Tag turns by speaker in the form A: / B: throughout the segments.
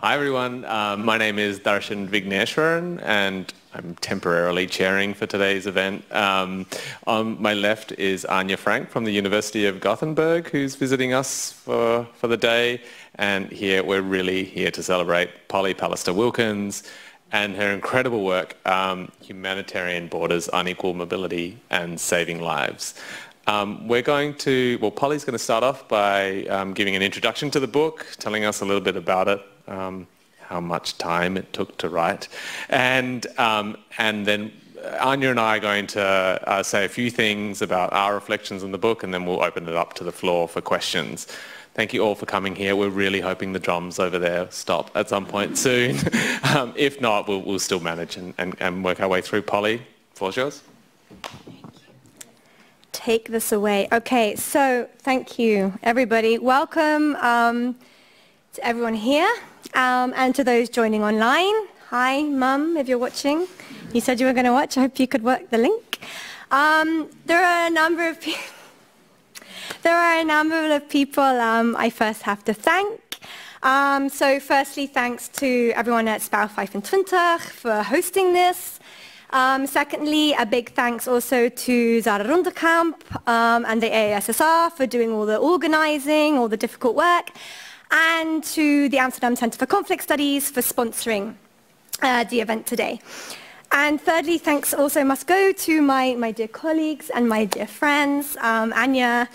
A: Hi everyone, my name is Darshan Vigneshwaran and I'm temporarily chairing for today's event. On my left is Anya Frank from the University of Gothenburg, who's visiting us for the day. And here we're really here to celebrate Polly Pallister-Wilkins and her incredible work, Humanitarian Borders, Unequal Mobility and Saving Lives. Polly's going to start off by giving an introduction to the book, telling us a little bit about it, how much time it took to write, and then Anya and I are going to say a few things about our reflections on the book, and then we'll open it up to the floor for questions. Thank you all for coming here. We're really hoping the drums over there stop at some point soon. If not, we'll still manage and work our way through. Polly, the floor's yours.
B: Take this away. Okay, so thank you, everybody. Welcome to everyone here and to those joining online. Hi, Mum, if you're watching. You said you were going to watch. I hope you could work the link. There are a number of people. I first have to thank. So firstly, thanks to everyone at Spouw 25 for hosting this. Secondly, a big thanks also to Zara Rundekamp and the AASSR for doing all the organizing, all the difficult work, and to the Amsterdam Centre for Conflict Studies for sponsoring the event today. And thirdly, thanks also must go to my dear colleagues and my dear friends, Anya,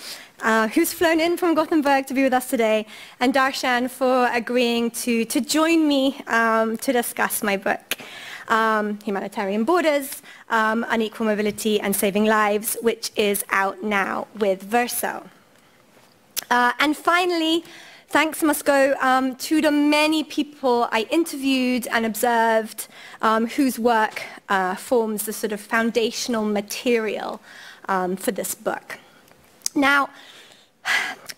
B: who's flown in from Gothenburg to be with us today, and Darshan for agreeing to join me to discuss my book, Humanitarian Borders, Unequal Mobility and Saving Lives, which is out now with Verso. And finally, thanks must go to the many people I interviewed and observed whose work forms the sort of foundational material for this book. Now,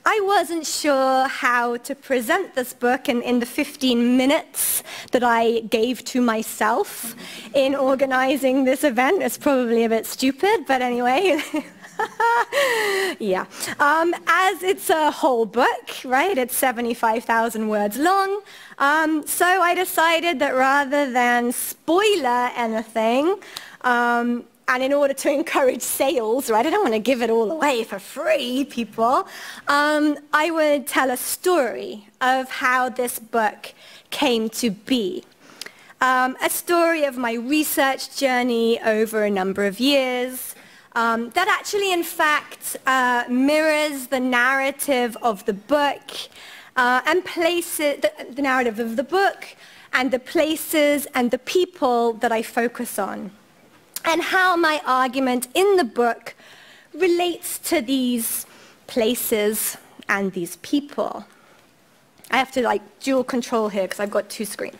B: I wasn't sure how to present this book in the 15 minutes that I gave to myself in organizing this event. It's probably a bit stupid, but anyway. Yeah. As it's a whole book, right? It's 75,000 words long. So I decided that rather than spoiler anything, and in order to encourage sales, right, I don't want to give it all away for free, people, I would tell a story of how this book came to be. A story of my research journey over a number of years that actually, in fact, mirrors the narrative of the book and places, the narrative of the book and the places and the people that I focus on, and how my argument in the book relates to these places and these people. I have to dual control here because I've got two screens.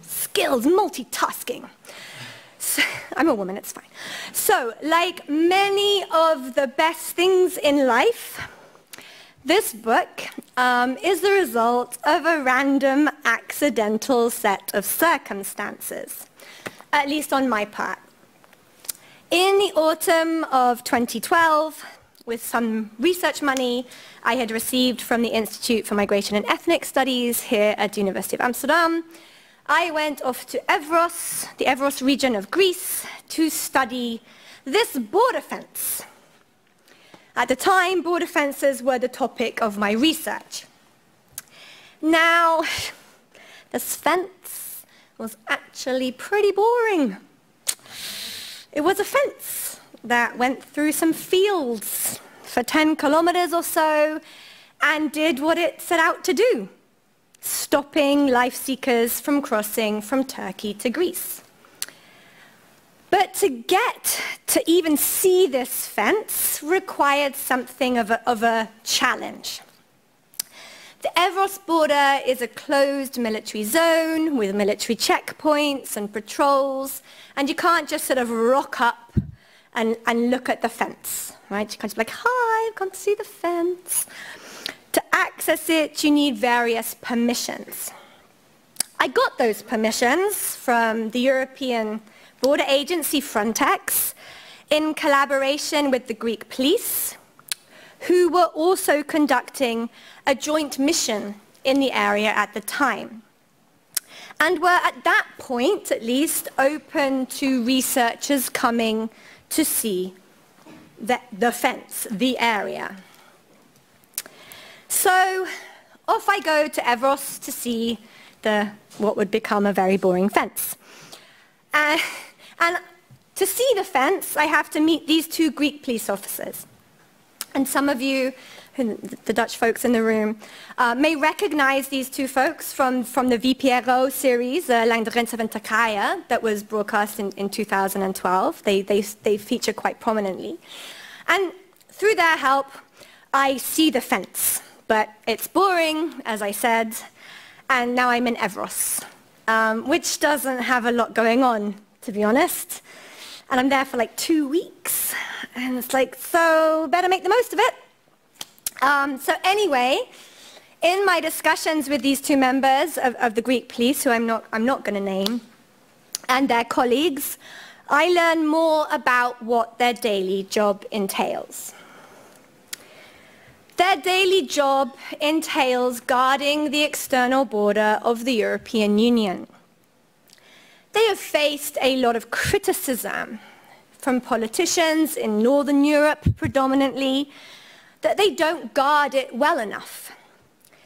B: Skills, multitasking. So, I'm a woman, it's fine. So, like many of the best things in life, this book is the result of a random, accidental set of circumstances. At least on my part. In the autumn of 2012, with some research money I had received from the Institute for Migration and Ethnic Studies here at the University of Amsterdam, I went off to Evros, the Evros region of Greece, to study this border fence. At the time, border fences were the topic of my research. Now, this fence was actually pretty boring. It was a fence that went through some fields for 10 kilometers or so and did what it set out to do, stopping life seekers from crossing from Turkey to Greece. But to get to even see this fence required something of a challenge. The Everest Border is a closed military zone with military checkpoints and patrols, and you can't just sort of rock up and look at the fence, right? You can't just be like, hi, I've come to see the fence. To access it, you need various permissions. I got those permissions from the European Border Agency, Frontex, in collaboration with the Greek police, who were also conducting a joint mission in the area at the time, and were at that point, at least, open to researchers coming to see the fence, the area. So off I go to Everest to see what would become a very boring fence. And to see the fence, I have to meet these two Greek police officers. And some of you, the Dutch folks in the room, may recognize these two folks from the VPRO series, Lang de Grenzen van Turkije, that was broadcast in 2012. They feature quite prominently. And through their help, I see the fence. But it's boring, as I said, and now I'm in Everest, which doesn't have a lot going on, to be honest. And I'm there for like 2 weeks, and it's like, so better make the most of it. So anyway, in my discussions with these two members of the Greek police, who I'm not going to name, and their colleagues, I learn more about what their daily job entails. Their daily job entails guarding the external border of the European Union. They have faced a lot of criticism from politicians in Northern Europe predominantly that they don't guard it well enough.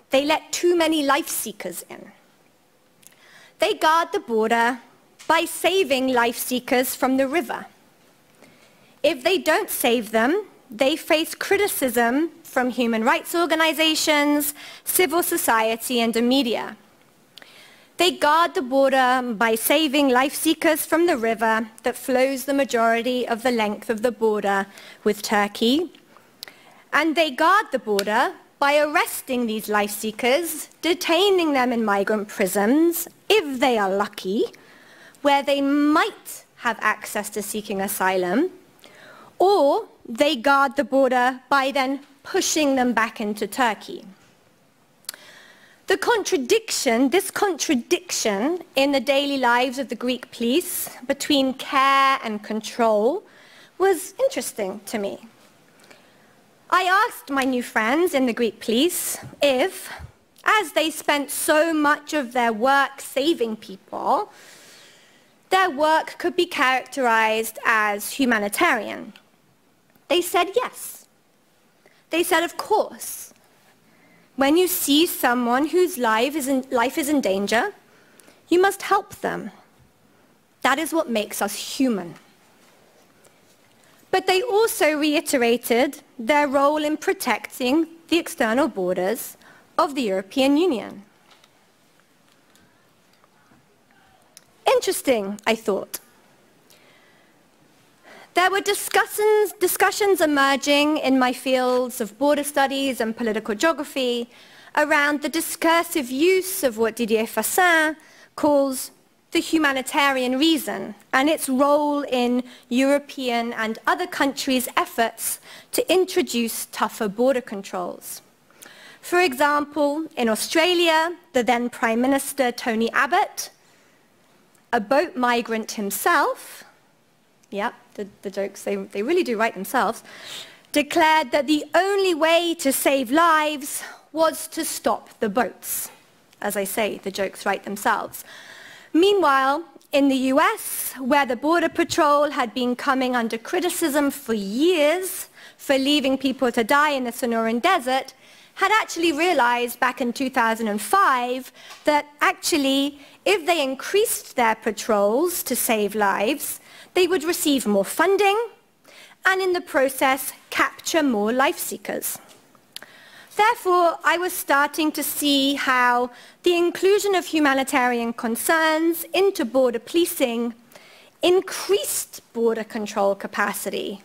B: They let too many life seekers in. They guard the border by saving life seekers from the river. If they don't save them, they face criticism from human rights organizations, civil society, and the media. They guard the border by saving life seekers from the river that flows the majority of the length of the border with Turkey. And they guard the border by arresting these life seekers, detaining them in migrant prisons, if they are lucky, where they might have access to seeking asylum, or they guard the border by then pushing them back into Turkey. This contradiction in the daily lives of the Greek police between care and control was interesting to me. I asked my new friends in the Greek police if, as they spent so much of their work saving people, their work could be characterized as humanitarian. They said yes. They said, of course. When you see someone whose life is in danger, you must help them. That is what makes us human. But they also reiterated their role in protecting the external borders of the European Union. Interesting, I thought. There were discussions emerging in my fields of border studies and political geography around the discursive use of what Didier Fassin calls the humanitarian reason and its role in European and other countries' efforts to introduce tougher border controls. For example, in Australia, the then Prime Minister Tony Abbott, a boat migrant himself, yeah, the jokes, they really do write themselves, declared that the only way to save lives was to stop the boats. As I say, the jokes write themselves. Meanwhile, in the US, where the Border Patrol had been coming under criticism for years for leaving people to die in the Sonoran Desert, had actually realized back in 2005 that actually, if they increased their patrols to save lives, they would receive more funding and in the process capture more life seekers. Therefore, I was starting to see how the inclusion of humanitarian concerns into border policing increased border control capacity,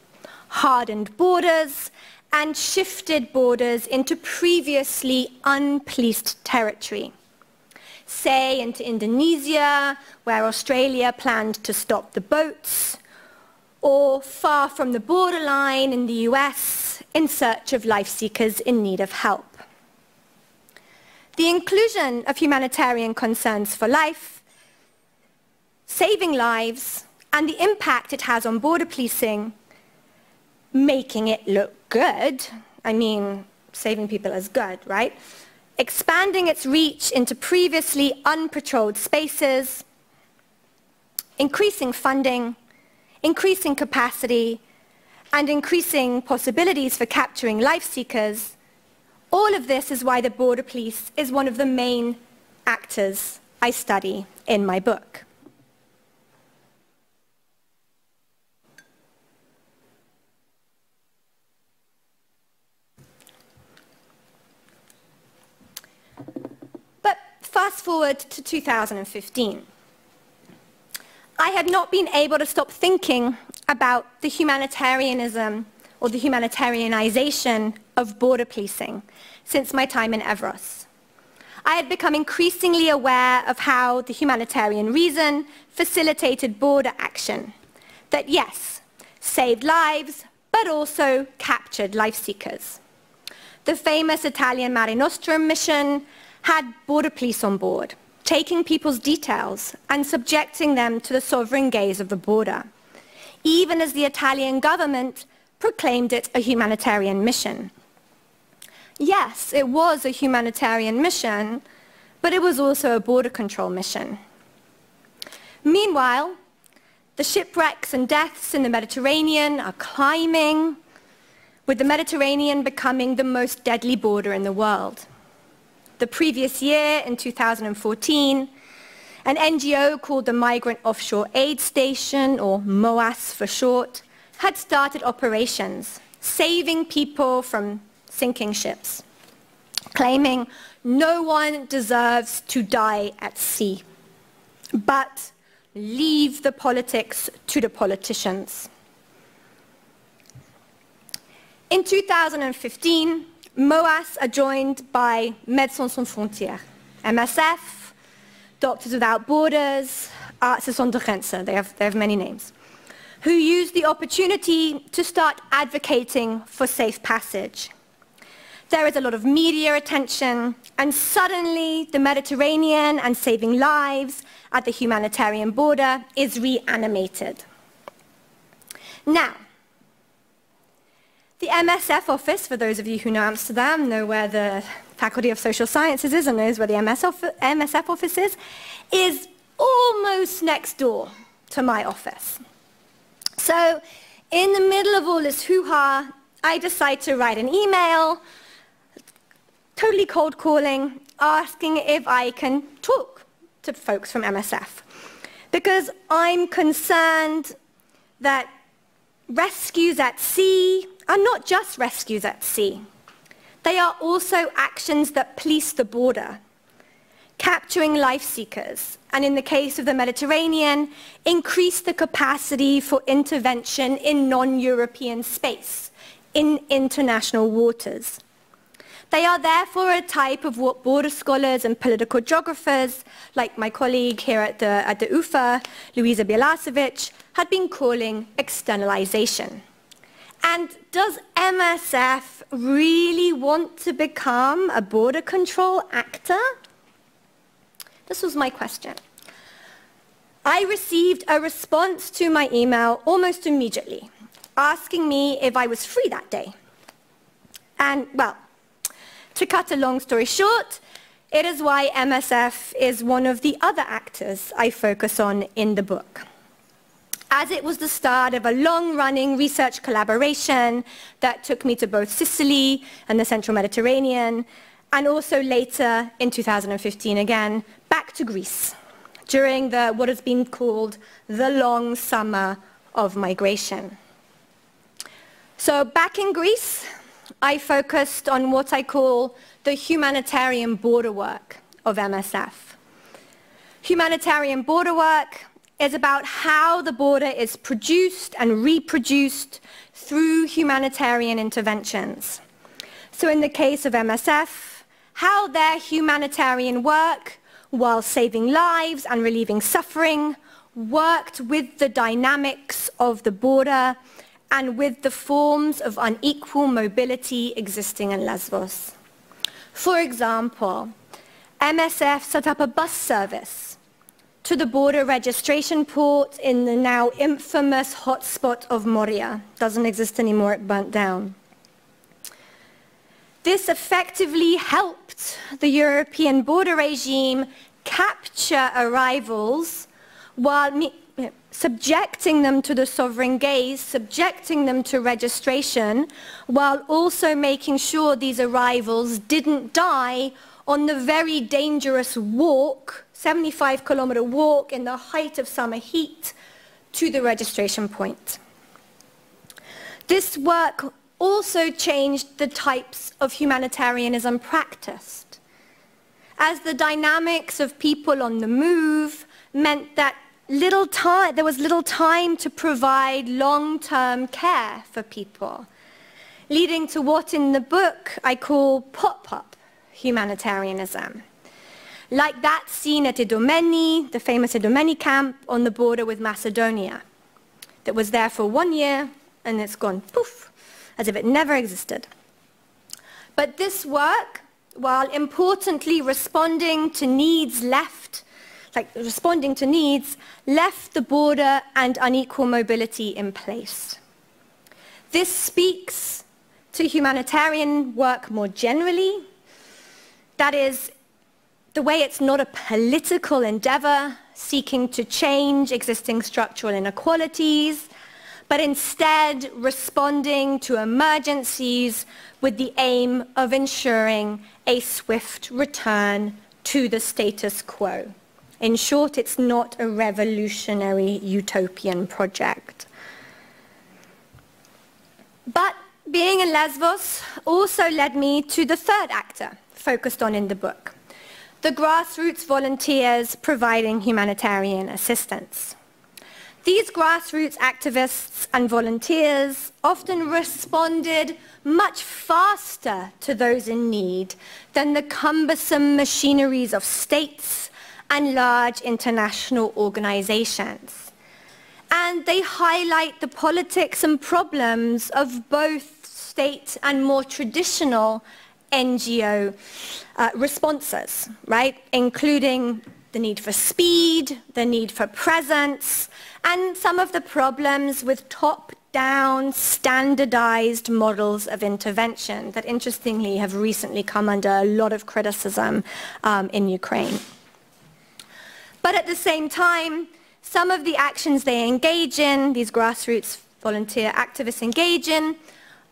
B: hardened borders, and shifted borders into previously unpoliced territory. Say into Indonesia, where Australia planned to stop the boats, or far from the borderline in the US in search of life seekers in need of help. The inclusion of humanitarian concerns for life, saving lives, and the impact it has on border policing, making it look good, I mean, saving people is good, right? expanding its reach into previously unpatrolled spaces, increasing funding, increasing capacity, and increasing possibilities for capturing life seekers. All of this is why the Border Police is one of the main actors I study in my book. But fast forward to 2015. I had not been able to stop thinking about the humanitarianism or the humanitarianization of border policing since my time in Everest. I had become increasingly aware of how the humanitarian reason facilitated border action, that yes, saved lives, but also captured life seekers. The famous Italian Mare Nostrum mission had border police on board, taking people's details and subjecting them to the sovereign gaze of the border, even as the Italian government proclaimed it a humanitarian mission. Yes, it was a humanitarian mission, but it was also a border control mission. Meanwhile, the shipwrecks and deaths in the Mediterranean are climbing, with the Mediterranean becoming the most deadly border in the world. The previous year, in 2014, an NGO called the Migrant Offshore Aid Station, or MOAS for short, had started operations, saving people from sinking ships, claiming no one deserves to die at sea, but leave the politics to the politicians. In 2015, MOAS are joined by Médecins Sans Frontières, MSF, Doctors Without Borders, Artsen zonder Grenzen, they have many names, who used the opportunity to start advocating for safe passage. There is a lot of media attention, and suddenly the Mediterranean and saving lives at the humanitarian border is reanimated. Now, the MSF office, for those of you who know Amsterdam, know where the Faculty of Social Sciences is and knows where the MSF office is almost next door to my office. So in the middle of all this hoo-ha, I decide to write an email, totally cold calling, asking if I can talk to folks from MSF. Because I'm concerned that rescues at sea are not just rescues at sea. They are also actions that police the border, capturing life seekers, and in the case of the Mediterranean, increase the capacity for intervention in non-European space, in international waters. They are therefore a type of what border scholars and political geographers, like my colleague here at the UFA, Luisa Bjelasevic, had been calling externalization. And does MSF really want to become a border control actor? This was my question. I received a response to my email almost immediately, asking me if I was free that day. And, well, to cut a long story short, it is why MSF is one of the other actors I focus on in the book, as it was the start of a long-running research collaboration that took me to both Sicily and the Central Mediterranean, and also later, in 2015 again, back to Greece, during what has been called the long summer of migration. So back in Greece, I focused on what I call the humanitarian border work of MSF. Humanitarian border work is about how the border is produced and reproduced through humanitarian interventions. So in the case of MSF, how their humanitarian work, while saving lives and relieving suffering, worked with the dynamics of the border and with the forms of unequal mobility existing in Lesbos. For example, MSF set up a bus service to the border registration port in the now infamous hotspot of Moria. Doesn't exist anymore, it burnt down. This effectively helped the European border regime capture arrivals while subjecting them to the sovereign gaze, subjecting them to registration, while also making sure these arrivals didn't die on the very dangerous walk, 75-kilometer walk in the height of summer heat, to the registration point. This work also changed the types of humanitarianism practiced, as the dynamics of people on the move meant that there was little time to provide long-term care for people, leading to what in the book I call pop-up humanitarianism, like that seen at Idomeni, the famous Idomeni camp on the border with Macedonia, that was there for 1 year and it's gone poof, as if it never existed. But this work, while importantly responding to needs, left the border and unequal mobility in place. This speaks to humanitarian work more generally. That is, the way it's not a political endeavor seeking to change existing structural inequalities, but instead responding to emergencies with the aim of ensuring a swift return to the status quo. In short, it's not a revolutionary utopian project. But being in Lesbos also led me to the third actor focused on in the book, the grassroots volunteers providing humanitarian assistance. These grassroots activists and volunteers often responded much faster to those in need than the cumbersome machineries of states and large international organizations. And they highlight the politics and problems of both state and more traditional NGO responses, right? Including the need for speed, the need for presence, and some of the problems with top-down, standardized models of intervention that, interestingly, have recently come under a lot of criticism in Ukraine. But at the same time, some of the actions they engage in, these grassroots volunteer activists engage in,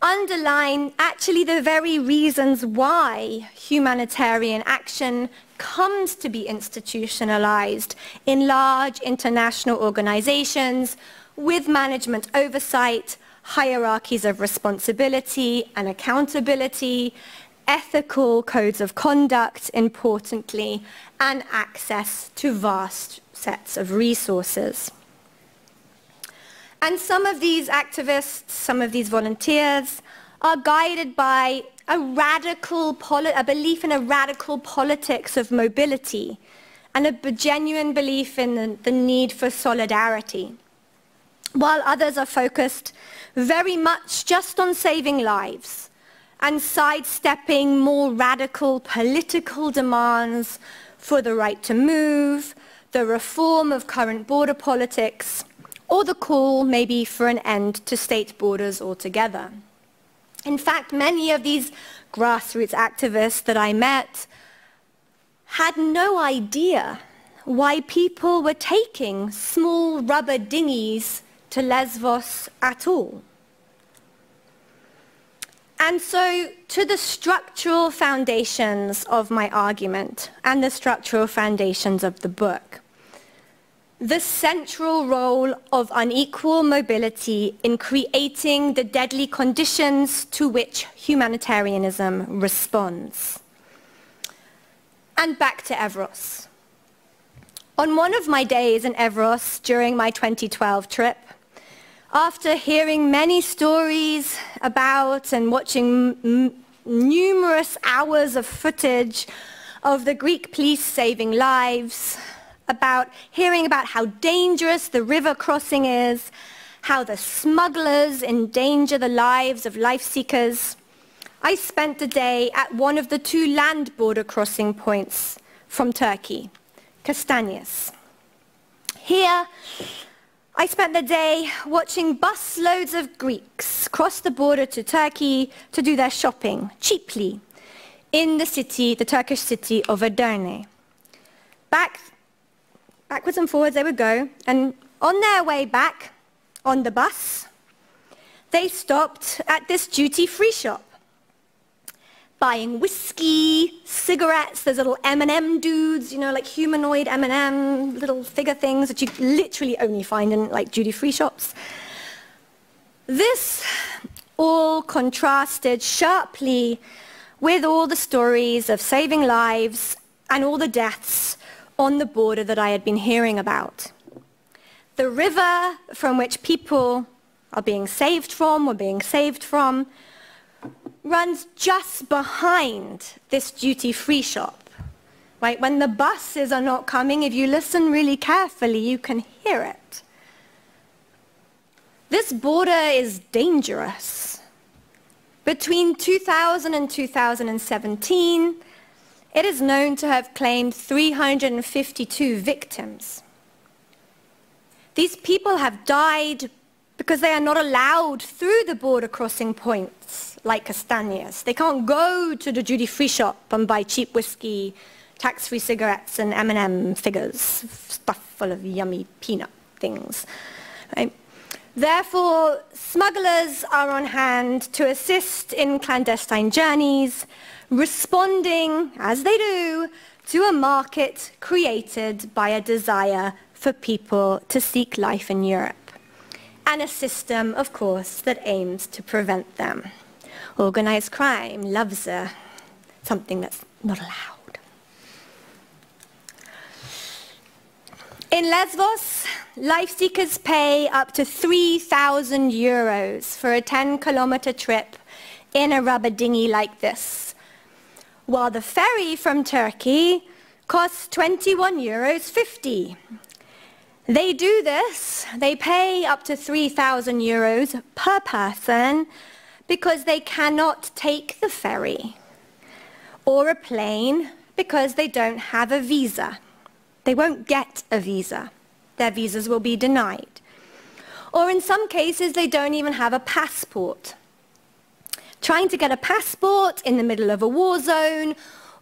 B: underline actually the very reasons why humanitarian action comes to be institutionalized in large international organizations with management oversight, hierarchies of responsibility and accountability, ethical codes of conduct, importantly, and access to vast sets of resources. And some of these activists, some of these volunteers, are guided by a belief in a radical politics of mobility and a genuine belief in the need for solidarity, while others are focused very much just on saving lives and sidestepping more radical political demands for the right to move, the reform of current border politics, or the call maybe for an end to state borders altogether. In fact, many of these grassroots activists that I met had no idea why people were taking small rubber dinghies to Lesbos at all. And so, to the structural foundations of my argument and the structural foundations of the book, the central role of unequal mobility in creating the deadly conditions to which humanitarianism responds. And back to Everest. On one of my days in Everest during my 2012 trip, after hearing many stories about and watching numerous hours of footage of the Greek police saving lives, hearing about how dangerous the river crossing is, how the smugglers endanger the lives of life seekers, I spent the day at one of the two land border crossing points from Turkey, Kastanyas. Here, I spent the day watching busloads of Greeks cross the border to Turkey to do their shopping cheaply in the city, the Turkish city of Edirne. Backwards and forwards they would go, and on their way back on the bus, they stopped at this duty-free shop, buying whiskey, cigarettes, those little M&M dudes, you know, like humanoid M&M little figure things that you literally only find in like duty-free shops. This all contrasted sharply with all the stories of saving lives and all the deaths on the border that I had been hearing about. The river from which people are being saved from, or being saved from, runs just behind this duty-free shop. Right? When the buses are not coming, if you listen really carefully, you can hear it. This border is dangerous. Between 2000 and 2017, it is known to have claimed 352 victims. These people have died because they are not allowed through the border crossing points like Castañas. They can't go to the duty-free shop and buy cheap whiskey, tax-free cigarettes, and M&M figures, stuff full of yummy peanut things. Right? Therefore, smugglers are on hand to assist in clandestine journeys, responding, as they do, to a market created by a desire for people to seek life in Europe, and a system, of course, that aims to prevent them. Organized crime loves something that's not allowed. In Lesbos, life seekers pay up to 3,000 euros for a 10-kilometer trip in a rubber dinghy like this, while the ferry from Turkey costs 21 euros 50. They do this, they pay up to 3,000 euros per person because they cannot take the ferry or a plane because they don't have a visa. They won't get a visa. Their visas will be denied. Or in some cases, they don't even have a passport. Trying to get a passport in the middle of a war zone,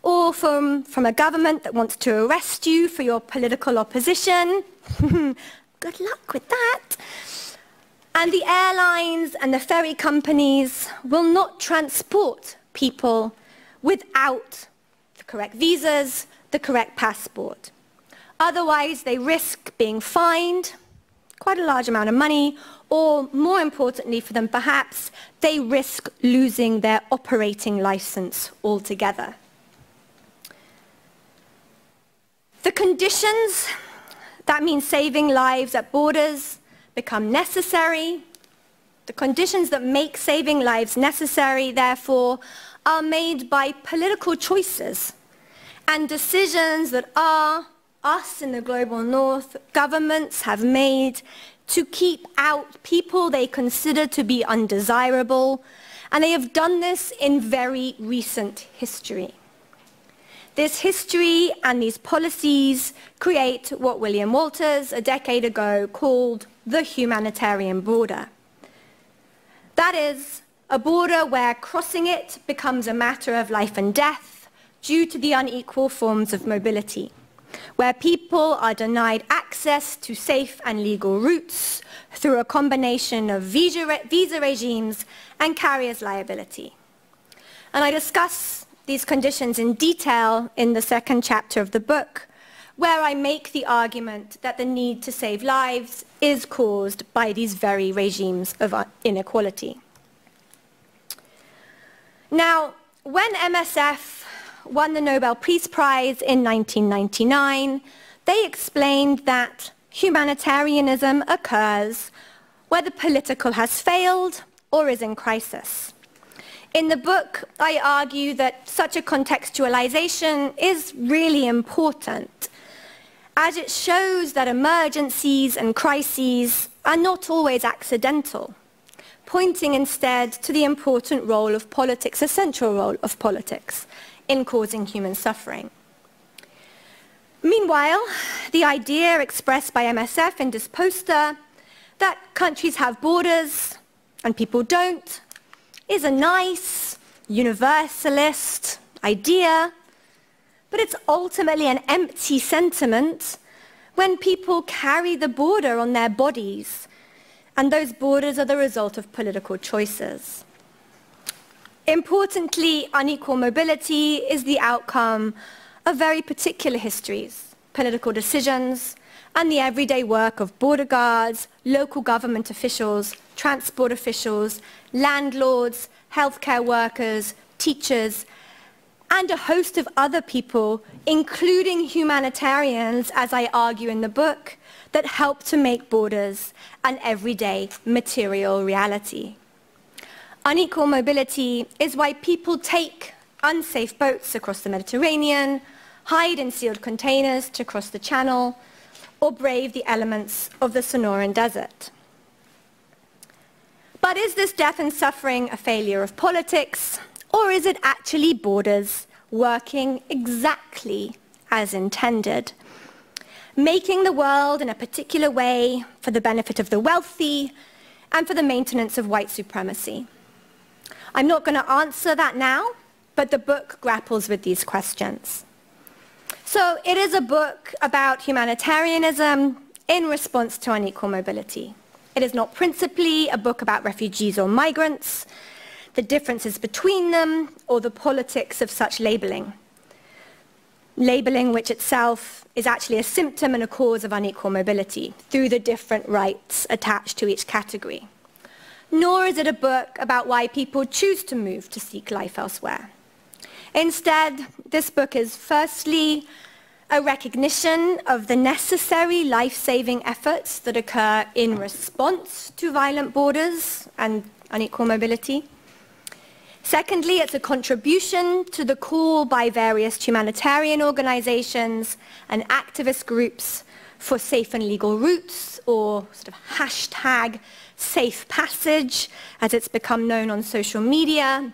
B: or from a government that wants to arrest you for your political opposition. Good luck with that. And the airlines and the ferry companies will not transport people without the correct visas, the correct passport. Otherwise, they risk being fined quite a large amount of money, or more importantly for them perhaps, they risk losing their operating license altogether. The conditions, that means saving lives at borders, become necessary. The conditions that make saving lives necessary, therefore, are made by political choices and decisions that us in the global north, governments have made to keep out people they consider to be undesirable, and they have done this in very recent history. This history and these policies create what William Walters, a decade ago, called the humanitarian border. That is, a border where crossing it becomes a matter of life and death due to the unequal forms of mobility, where people are denied access to safe and legal routes through a combination of visa regimes and carriers' liability. And I discuss these conditions in detail in the second chapter of the book, where I make the argument that the need to save lives is caused by these very regimes of inequality. Now, when MSF won the Nobel Peace Prize in 1999, they explained that humanitarianism occurs where the political has failed or is in crisis. In the book, I argue that such a contextualization is really important, as it shows that emergencies and crises are not always accidental, pointing instead to the important role of politics, a central role of politics, in causing human suffering. Meanwhile, the idea expressed by MSF in this poster that countries have borders and people don't is a nice, universalist idea, but it's ultimately an empty sentiment when people carry the border on their bodies, and those borders are the result of political choices. Importantly, unequal mobility is the outcome of very particular histories, political decisions, and the everyday work of border guards, local government officials, transport officials, landlords, healthcare workers, teachers, and a host of other people, including humanitarians, as I argue in the book, that help to make borders an everyday material reality. Unequal mobility is why people take unsafe boats across the Mediterranean, hide in sealed containers to cross the Channel, or brave the elements of the Sonoran Desert. But is this death and suffering a failure of politics, or is it actually borders working exactly as intended, making the world in a particular way for the benefit of the wealthy and for the maintenance of white supremacy? I'm not going to answer that now, but the book grapples with these questions. So it is a book about humanitarianism in response to unequal mobility. It is not principally a book about refugees or migrants, the differences between them, or the politics of such labeling. Labeling which itself is actually a symptom and a cause of unequal mobility through the different rights attached to each category. Nor is it a book about why people choose to move to seek life elsewhere. Instead, this book is firstly a recognition of the necessary life-saving efforts that occur in response to violent borders and unequal mobility. Secondly, it's a contribution to the call by various humanitarian organizations and activist groups for safe and legal routes, or sort of hashtag safe passage, as it's become known on social media.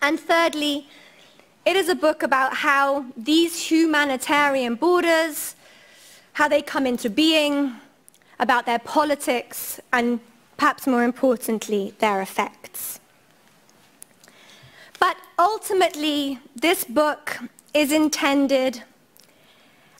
B: And thirdly, it is a book about how these humanitarian borders, how they come into being, about their politics, and perhaps more importantly, their effects. But ultimately, this book is intended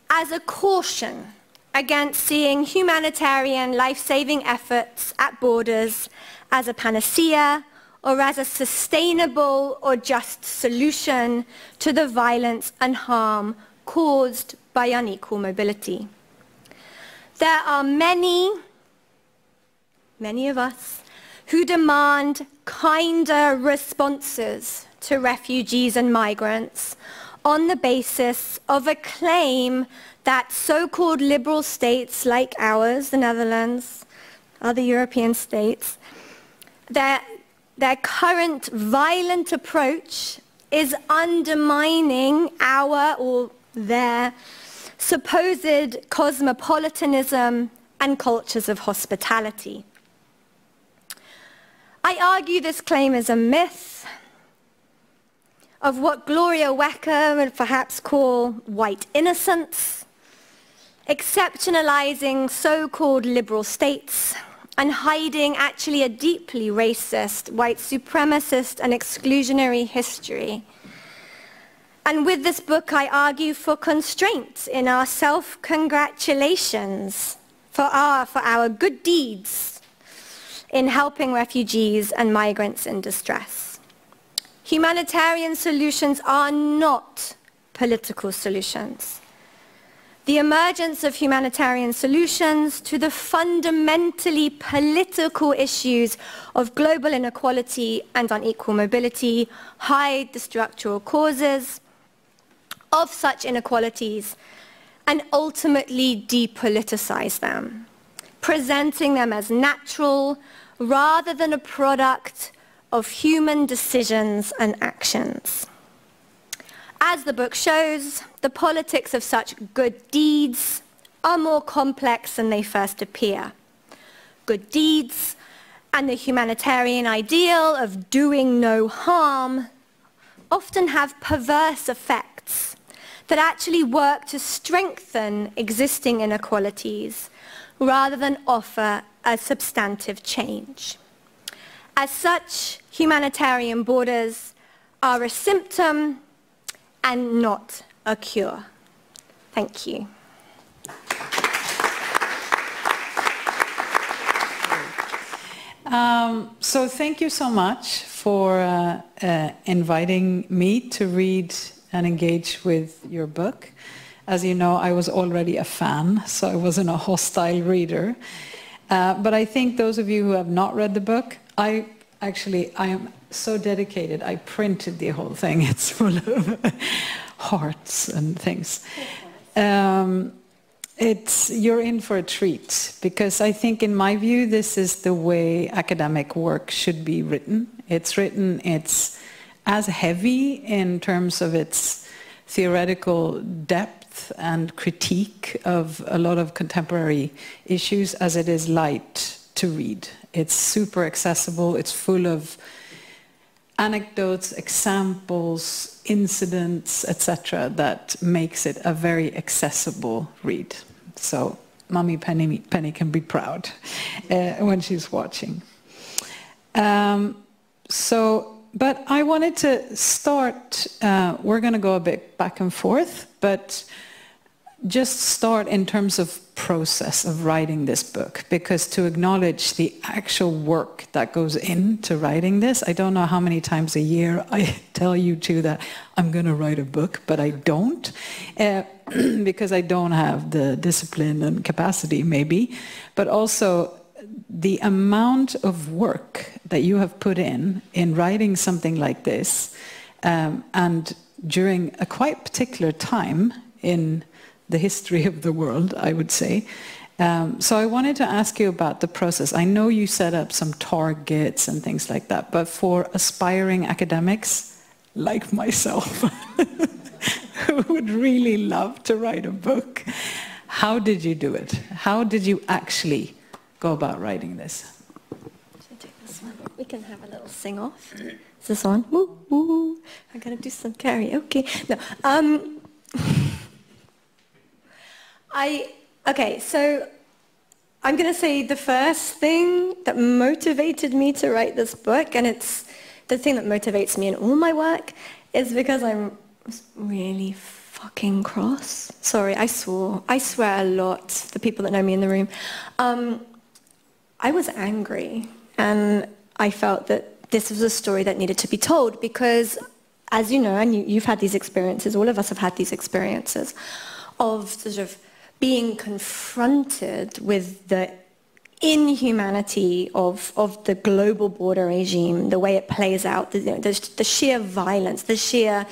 B: as a caution against seeing humanitarian life-saving efforts at borders as a panacea or as a sustainable or just solution to the violence and harm caused by unequal mobility. There are many of us who demand kinder responses to refugees and migrants on the basis of a claim that so-called liberal states like ours, the Netherlands, other European states, their current violent approach is undermining our or their supposed cosmopolitanism and cultures of hospitality. I argue this claim is a myth of what Gloria Wekker would perhaps call white innocence, exceptionalizing so-called liberal states and hiding actually a deeply racist, white supremacist and exclusionary history. And with this book, I argue for constraint in our self-congratulations, for our good deeds in helping refugees and migrants in distress. Humanitarian solutions are not political solutions. The emergence of humanitarian solutions to the fundamentally political issues of global inequality and unequal mobility hide the structural causes of such inequalities and ultimately depoliticize them, presenting them as natural rather than a product of human decisions and actions. As the book shows, the politics of such good deeds are more complex than they first appear. Good deeds and the humanitarian ideal of doing no harm often have perverse effects that actually work to strengthen existing inequalities rather than offer a substantive change. As such, humanitarian borders are a symptom and not a cure. Thank you.
C: So thank you so much for inviting me to read and engage with your book. As you know, I was already a fan, so I wasn't a hostile reader. But I think those of you who have not read the book, I am so dedicated. I printed the whole thing. It's full of hearts and things. You're in for a treat, because I think, in my view, this is the way academic work should be written. It's as heavy in terms of its theoretical depth and critique of a lot of contemporary issues as it is light to read. It's super accessible. It's full of anecdotes, examples, incidents, etc., that makes it a very accessible read. So Mummy Penny can be proud when she's watching. But I wanted to start, we're going to go a bit back and forth, but just start in terms of process of writing this book, because to acknowledge the actual work that goes into writing this, I don't know how many times a year I tell you two that I'm going to write a book, but I don't, because I don't have the discipline and capacity maybe, but also the amount of work that you have put in writing something like this, and during a quite particular time in the history of the world, I would say. So I wanted to ask you about the process. I know you set up some targets and things like that, but for aspiring academics like myself, who would really love to write a book, how did you do it? How did you actually go about writing this?
B: Should I take this one? We can have a little sing-off. Is this on? Woo, woo. I'm going to do some karaoke. No. Okay, so I'm going to say the first thing that motivated me to write this book, and it's the thing that motivates me in all my work, is because I'm really fucking cross. Sorry, I swear a lot, the people that know me in the room. I was angry, and I felt that this was a story that needed to be told, because, as you know, and you've had these experiences, all of us have had these experiences, of sort of being confronted with the inhumanity of the global border regime, the way it plays out, the sheer violence, the sheer,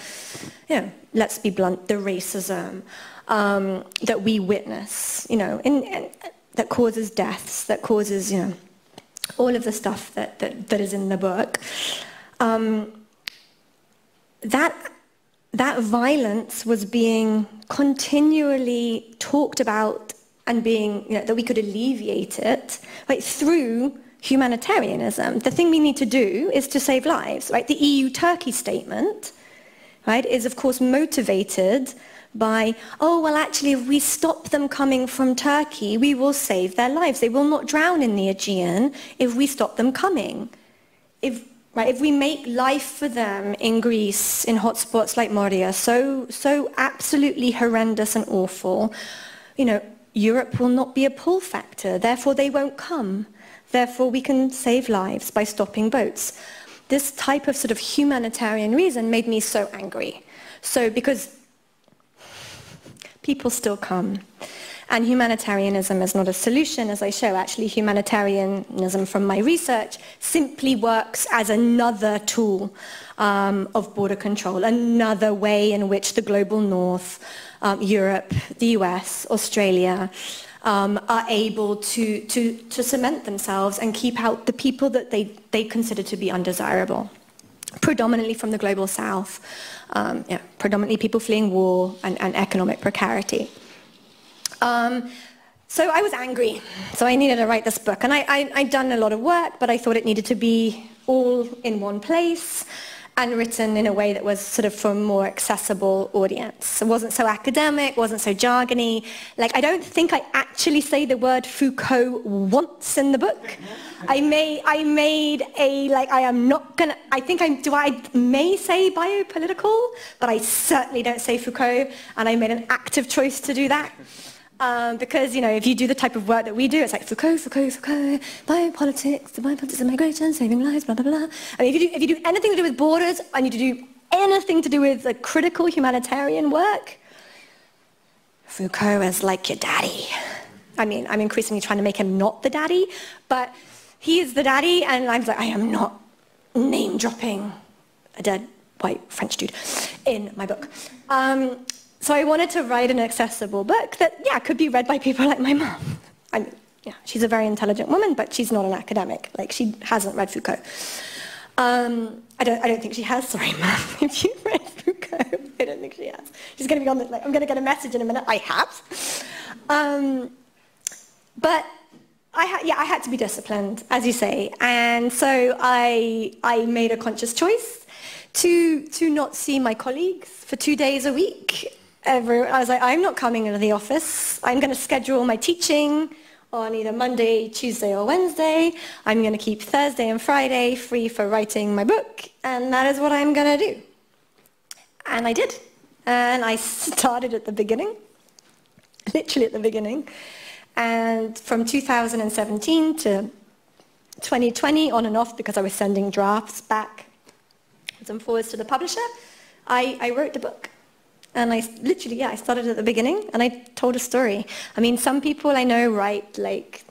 B: let's be blunt, the racism that we witness, and that causes deaths, that causes, all of the stuff that is in the book. That violence was being continually talked about and being, that we could alleviate it, right, through humanitarianism. The thing we need to do is to save lives, right? The EU-Turkey statement, right, is of course motivated by, oh, well, actually, if we stop them coming from Turkey, we will save their lives. They will not drown in the Aegean if we stop them coming. If we make life for them in Greece, in hotspots like Moria, so absolutely horrendous and awful, Europe will not be a pull factor. Therefore, they won't come. Therefore, we can save lives by stopping boats. This type of sort of humanitarian reason made me so angry. So, because people still come. And humanitarianism is not a solution, as I show. Actually, humanitarianism, from my research, simply works as another tool of border control, another way in which the global north, Europe, the US, Australia, are able to cement themselves and keep out the people that they consider to be undesirable, predominantly from the global south, predominantly people fleeing war and economic precarity. So I was angry, so I needed to write this book, and I'd done a lot of work, but I thought it needed to be all in one place, and written in a way that was sort of for a more accessible audience. It wasn't so academic, wasn't so jargony. Like, I don't think I actually say the word Foucault once in the book. I made a, like, I am not gonna, I think I may say biopolitical, but I certainly don't say Foucault, and I made an active choice to do that. Because, you know, if you do the type of work that we do, it's like Foucault, biopolitics and migration, saving lives, blah, blah, blah. I mean, if you do anything to do with borders, and you do anything to do with the critical humanitarian work, Foucault is like your daddy. I mean, I'm increasingly trying to make him not the daddy, but he is the daddy, and I'm like, I am not name-dropping a dead white French dude in my book. So I wanted to write an accessible book that, yeah, could be read by people like my mom. I mean, yeah, she's a very intelligent woman, but she's not an academic. Like, she hasn't read Foucault. I don't think she has. Sorry, Mom, if you've read Foucault, I don't think she has. She's going to be on the, like, I'm going to get a message in a minute. I have. But I had to be disciplined, as you say, and so I made a conscious choice to not see my colleagues for 2 days a week. I was like, I'm not coming into the office. I'm going to schedule my teaching on either Monday, Tuesday, or Wednesday. I'm going to keep Thursday and Friday free for writing my book, and that is what I'm going to do. And I did. And I started at the beginning, literally at the beginning. And from 2017 to 2020, on and off, because I was sending drafts back and forwards to the publisher, I wrote the book. And I literally, I started at the beginning, and I told a story. I mean, some people I know write, like,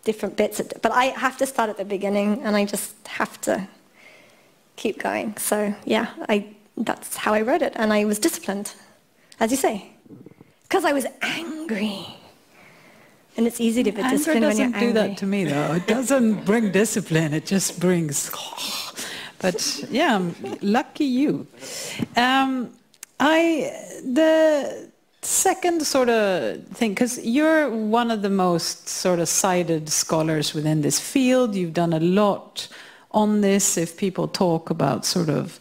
B: different bits, but I have to start at the beginning, and I just have to keep going. So, yeah, that's how I wrote it, and I was disciplined, as you say, because I was angry. And it's easy to be disciplined when you're angry.
C: Anger doesn't do that to me, though. It doesn't bring discipline. It just brings... But, yeah, lucky you. The second sort of thing, because you're one of the most sort of cited scholars within this field. You've done a lot on this. If people talk about sort of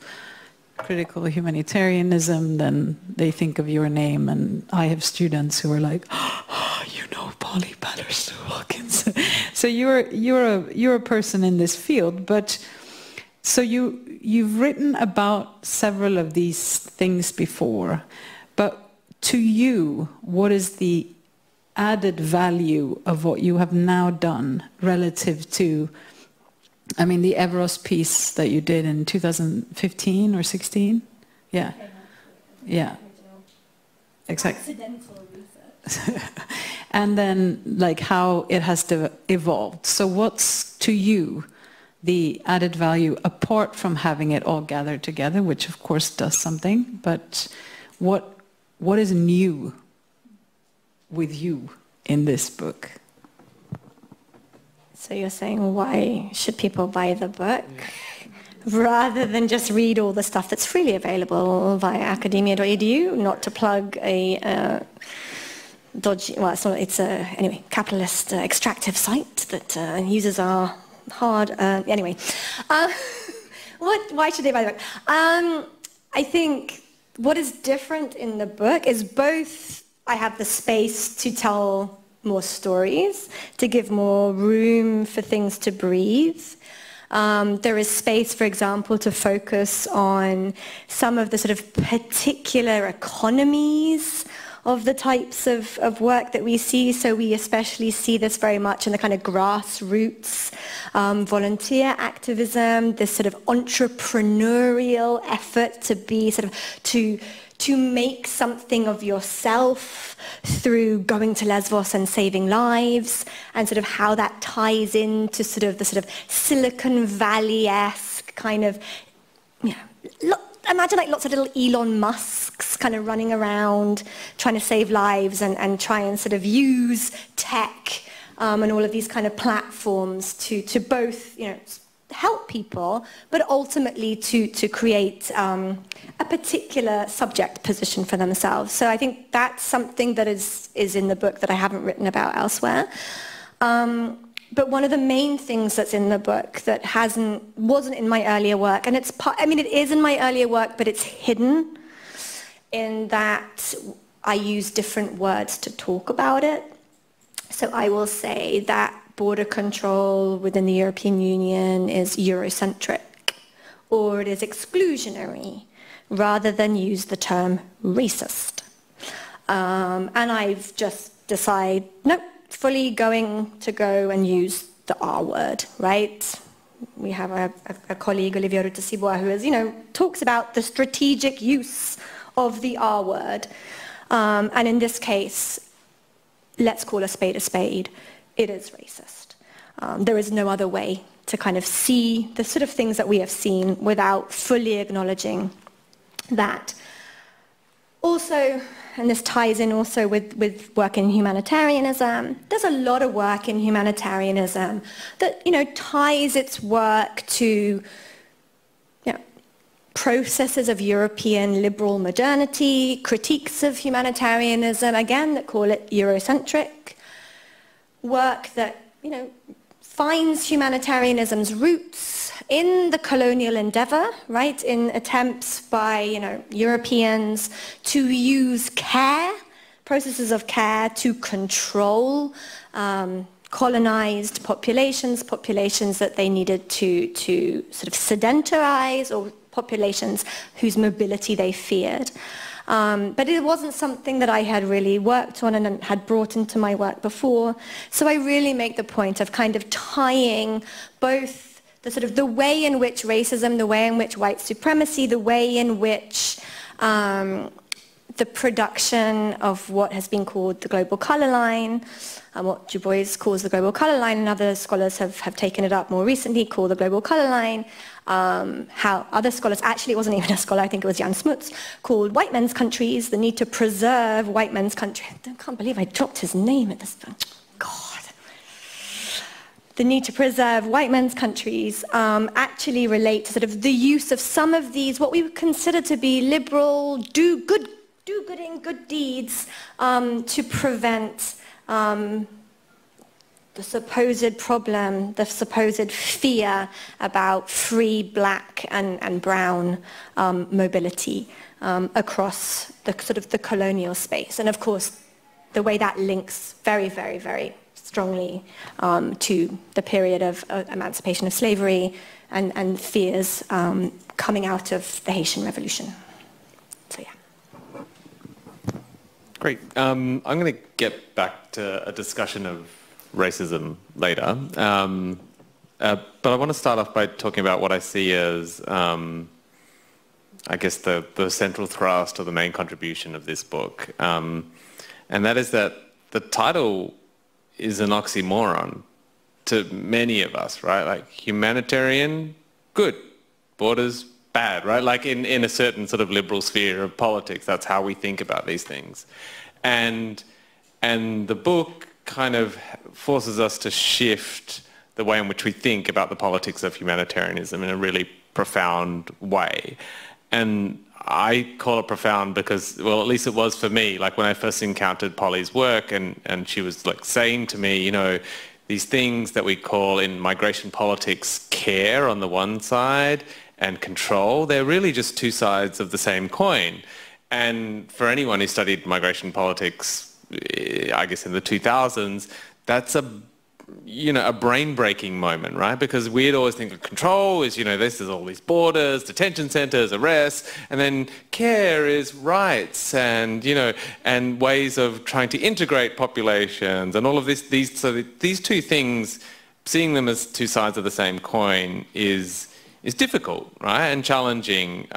C: critical humanitarianism, then they think of your name. And I have students who are like, oh, you know Pallister-Wilkins. So you're a person in this field, but so you've written about several of these things before, but to you, what is the added value of what you have now done relative to, I mean, the Everest piece that you did in 2015 or 16? Yeah. Yeah. Exactly.
B: Accidental research.
C: And then, like, how it has evolved. So what's, to you, the added value, apart from having it all gathered together, which of course does something, but what is new with you in this book?
B: So you're saying, why should people buy the book rather than just read all the stuff that's freely available via academia.edu? Not to plug a dodgy, well, it's a anyway, capitalist extractive site that uses our hard, anyway. Why should they buy the book? I think what is different in the book is both I have the space to tell more stories, to give more room for things to breathe. There is space, for example, to focus on some of the sort of particular economies of the types of work that we see. So we especially see this very much in the kind of grassroots volunteer activism, this sort of entrepreneurial effort to be sort of, to make something of yourself through going to Lesbos and saving lives, and sort of how that ties into sort of the sort of Silicon Valley-esque kind of, you know, imagine like lots of little Elon Musks kind of running around trying to save lives and try and sort of use tech and all of these kind of platforms to both, you know, help people, but ultimately to create a particular subject position for themselves. So I think that's something that is in the book that I haven't written about elsewhere. But one of the main things that's in the book that wasn't in my earlier work, and it is in my earlier work, but it's hidden in that I use different words to talk about it. So I will say that border control within the European Union is Eurocentric, or it is exclusionary, rather than use the term racist. And I've just decided, nope, fully going to go and use the R word, right? We have a colleague, Olivier Rutesibois, who is, talks about the strategic use of the R word. And in this case, let's call a spade a spade. It is racist. There is no other way to kind of see the sort of things that we have seen without fully acknowledging that. Also, and this ties in also with work in humanitarianism, there's a lot of work in humanitarianism that, ties its work to processes of European liberal modernity, critiques of humanitarianism, again, that call it Eurocentric, work that, finds humanitarianism's roots in the colonial endeavor, right, in attempts by, Europeans to use care, processes of care to control colonized populations that they needed to sort of sedentarize, or populations whose mobility they feared. But it wasn't something that I had really worked on and had brought into my work before. So I really make the point of kind of tying both the way in which racism, the way in which white supremacy, the way in which the production of what has been called the global color line, what Du Bois calls the global color line, and other scholars have taken it up more recently, called the global color line, how other scholars, actually it wasn't even a scholar, I think it was Jan Smuts, called white men's countries, the need to preserve white men's countries. I can't believe I dropped his name at this point. God. The need to preserve white men's countries actually relate to sort of the use of some of these, what we would consider to be liberal, do-gooding, good deeds to prevent the supposed problem, the supposed fear about free black and brown mobility across the colonial space. And of course, the way that links very, very, very strongly to the period of emancipation of slavery and fears coming out of the Haitian Revolution. So yeah.
A: Great. I'm going to get back to a discussion of racism later. But I want to start off by talking about what I see as, I guess, the central thrust or the main contribution of this book. And that is that the title is an oxymoron to many of us, right? Like humanitarian, good. Borders, bad, right? Like in a certain sort of liberal sphere of politics, that's how we think about these things. And the book kind of forces us to shift the way in which we think about the politics of humanitarianism in a really profound way. And I call it profound because, well, at least it was for me, like when I first encountered Polly's work and she was like saying to me, these things that we call in migration politics care on the one side and control, they're really just two sides of the same coin. And for anyone who studied migration politics, I guess in the 2000s, that's a brain-breaking moment, right? Because we'd always think of control is, this is all these borders, detention centers, arrests, and then care is rights and, and ways of trying to integrate populations and all of this. So these two things, seeing them as two sides of the same coin is difficult, right? And challenging,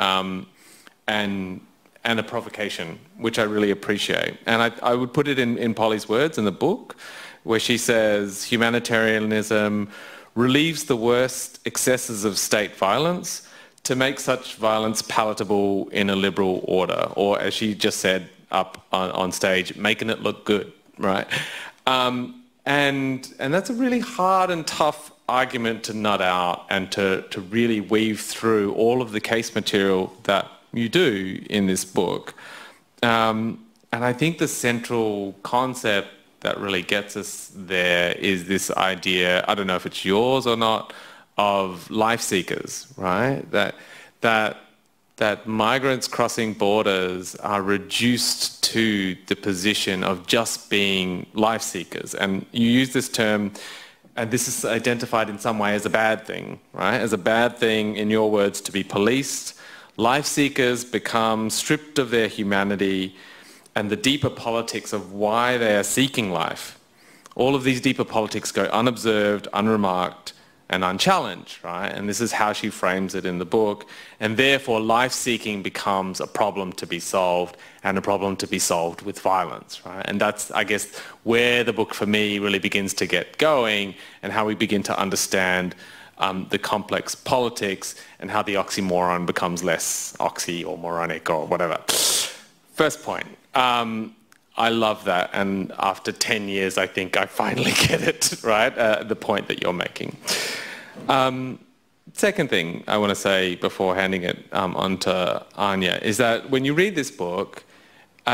A: and a provocation, which I really appreciate. And I would put it in Polly's words in the book, where she says, humanitarianism relieves the worst excesses of state violence to make such violence palatable in a liberal order, or as she just said up on stage, making it look good, right? And that's a really hard and tough argument to nut out and to really weave through all of the case material that you do in this book. And I think the central concept that really gets us there is this idea, I don't know if it's yours or not, of life seekers, right? That migrants crossing borders are reduced to the position of just being life seekers. And you use this term, and this is identified in some way as a bad thing, right? As a bad thing, in your words, to be policed. Life seekers become stripped of their humanity and the deeper politics of why they are seeking life. All of these deeper politics go unobserved, unremarked, and unchallenged, right? And this is how she frames it in the book. And therefore, life-seeking becomes a problem to be solved, and a problem to be solved with violence, right? And that's, I guess, where the book for me really begins to get going, and how we begin to understand the complex politics and how the oxymoron becomes less oxy or moronic or whatever. First point. I love that, and after 10 years, I think I finally get it, right? The point that you're making. Second thing I want to say before handing it on to Anya is that when you read this book,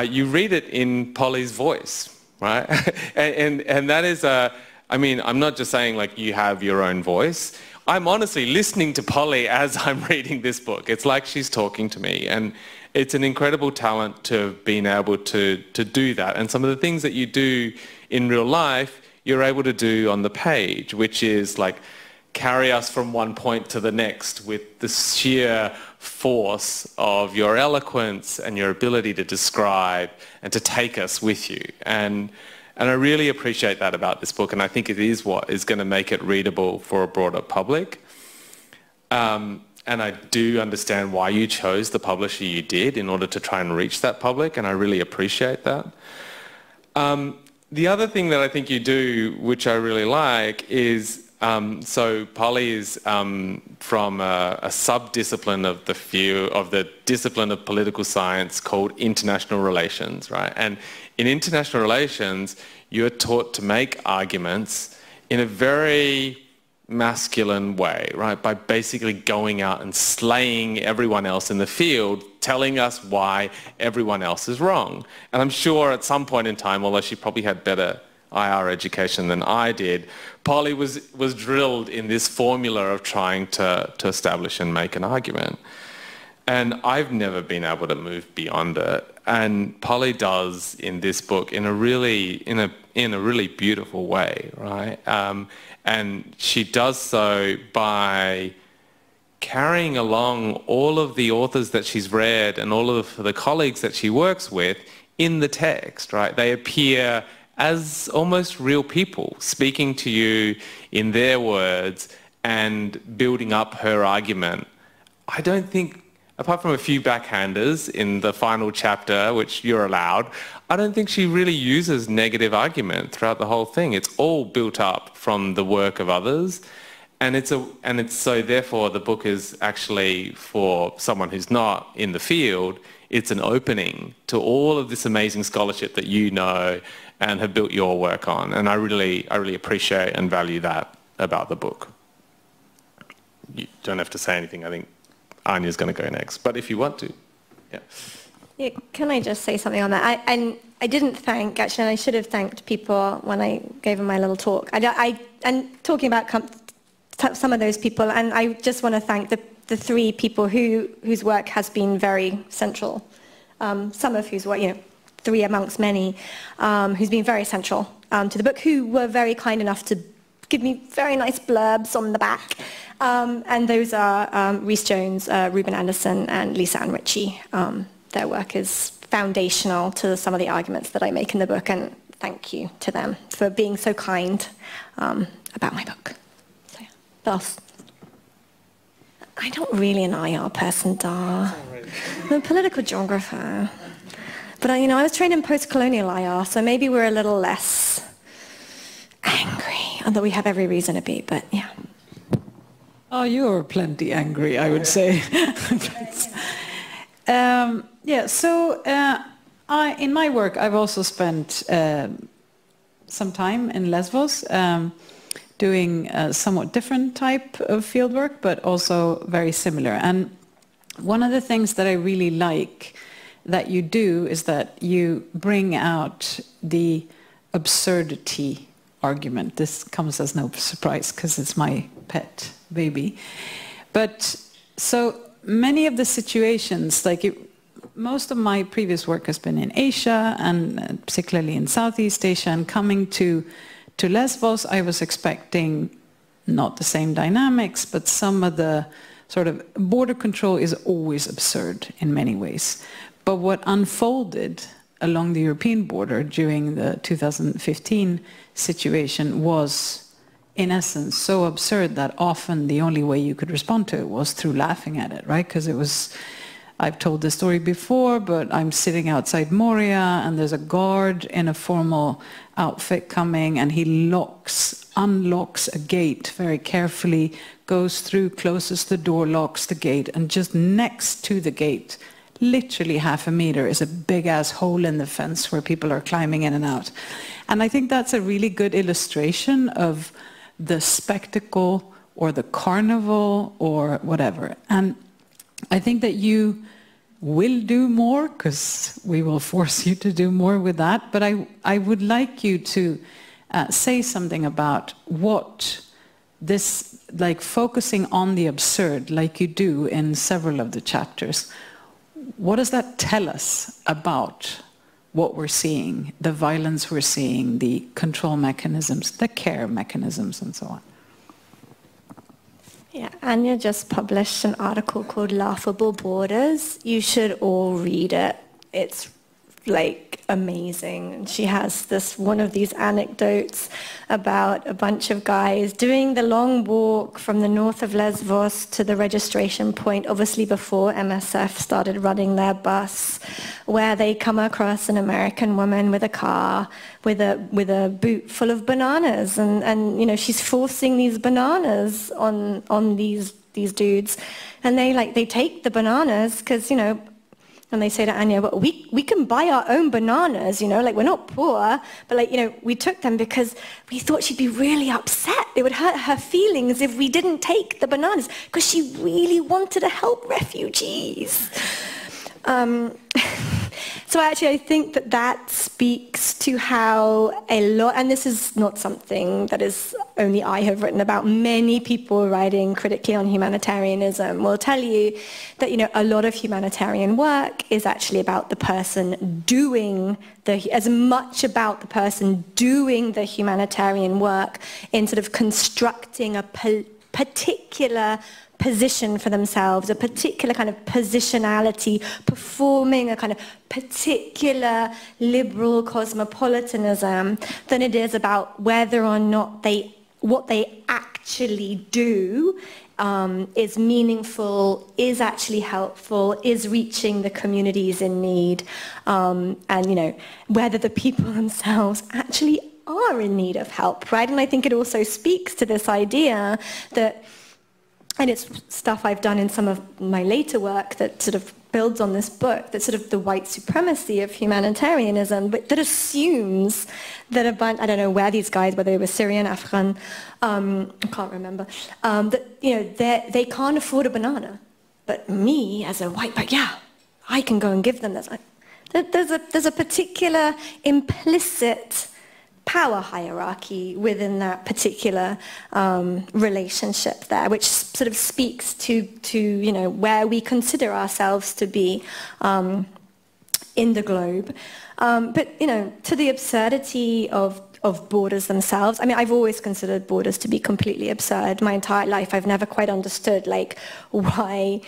A: you read it in Polly's voice, right? and that is, I mean, I'm not just saying like you have your own voice. I'm honestly listening to Polly as I'm reading this book. It's like she's talking to me, and it's an incredible talent to have been able to do that. And some of the things that you do in real life, you're able to do on the page, which is like carry us from one point to the next with the sheer force of your eloquence and your ability to describe and to take us with you. And I really appreciate that about this book, and I think it is what is going to make it readable for a broader public. And I do understand why you chose the publisher you did in order to try and reach that public, and I really appreciate that. The other thing that I think you do, which I really like, is, so Polly is from a sub-discipline of the field, of the discipline of political science called international relations, right? And in international relations, you're taught to make arguments in a very masculine way, right? By basically going out and slaying everyone else in the field, telling us why everyone else is wrong. And I'm sure at some point in time, although she probably had better IR education than I did, Polly was drilled in this formula of trying to establish and make an argument. And I've never been able to move beyond it. And Polly does in this book in a really beautiful way, right? And she does so by carrying along all of the authors that she's read and all of the colleagues that she works with in the text, right? They appear as almost real people, speaking to you in their words and building up her argument. I don't think, apart from a few backhanders in the final chapter, which you're allowed, I don't think she really uses negative argument throughout the whole thing. It's all built up from the work of others. And so therefore the book is actually, for someone who's not in the field, it's an opening to all of this amazing scholarship that you know and have built your work on. And I really appreciate and value that about the book. You don't have to say anything. I think Anya's going to go next, but if you want to, yeah.
B: Yeah, can I just say something on that? I didn't thank, actually, and I should have thanked people when I gave them my little talk. And talking about some of those people, and I just want to thank the three people whose work has been very central. Some of whose work, you know, three amongst many, who's been very central to the book, who were very kind enough to give me very nice blurbs on the back. And those are Rhys Jones, Ruben Anderson, and Lisa Ann Ritchie. Their work is foundational to some of the arguments that I make in the book, and thank you to them for being so kind about my book. So, yeah. Thus, I'm not really an IR person, Dar. I'm a political geographer. But I was trained in post-colonial IR, so maybe we're a little less angry, although we have every reason to be, but yeah.
C: Oh, you're plenty angry, I would say. Yeah, so in my work, I've also spent some time in Lesbos doing a somewhat different type of fieldwork, but also very similar. And one of the things that I really like that you do is that you bring out the absurdity argument. This comes as no surprise because it's my pet baby. But so many of the situations, most of my previous work has been in Asia and particularly in Southeast Asia, and coming to Lesbos, I was expecting not the same dynamics, but some of the sort of border control is always absurd in many ways. But what unfolded along the European border during the 2015 situation was, in essence, so absurd that often the only way you could respond to it was through laughing at it, right? Because it was, I've told this story before, but I'm sitting outside Moria and there's a guard in a formal outfit coming, and he unlocks a gate very carefully, goes through, closes the door, locks the gate, and just next to the gate, literally half a meter, is a big-ass hole in the fence where people are climbing in and out. And I think that's a really good illustration of the spectacle or the carnival or whatever. And I think that you will do more, because we will force you to do more with that, but I would like you to say something about what this, focusing on the absurd, like you do in several of the chapters, what does that tell us about what we're seeing, the violence we're seeing, the control mechanisms, the care mechanisms, and so on?
B: Yeah, Anya just published an article called Laughable Borders. You should all read it. It's amazing. And she has one of these anecdotes about a bunch of guys doing the long walk from the north of Lesbos to the registration point, obviously before MSF started running their bus, where they come across an American woman with a car with a boot full of bananas, and she's forcing these bananas on these dudes, and they take the bananas because and they say to Anya, well, we can buy our own bananas, we're not poor, but we took them because we thought she'd be really upset. It would hurt her feelings if we didn't take the bananas, because she really wanted to help refugees. So actually I think that speaks to how a lot, and this is not something that is only I have written about, many people writing critically on humanitarianism will tell you that a lot of humanitarian work is actually about the person doing as much about the person doing the humanitarian work in sort of constructing a particular position for themselves, a particular kind of positionality, performing a kind of particular liberal cosmopolitanism, than it is about whether or not what they actually do is meaningful, is actually helpful, is reaching the communities in need, and whether the people themselves actually are in need of help, right? And I think it also speaks to this idea that, and it's stuff I've done in some of my later work that sort of builds on this book, that sort of the white supremacy of humanitarianism, but that assumes that a bunch, I don't know where these guys, whether they were Syrian, Afghan, I can't remember, that they can't afford a banana. But me, as a white, I can go and give them this. There's a particular implicit power hierarchy within that particular relationship there, which sort of speaks to where we consider ourselves to be in the globe. But to the absurdity of borders themselves. I mean, I've always considered borders to be completely absurd. My entire life, I've never quite understood why,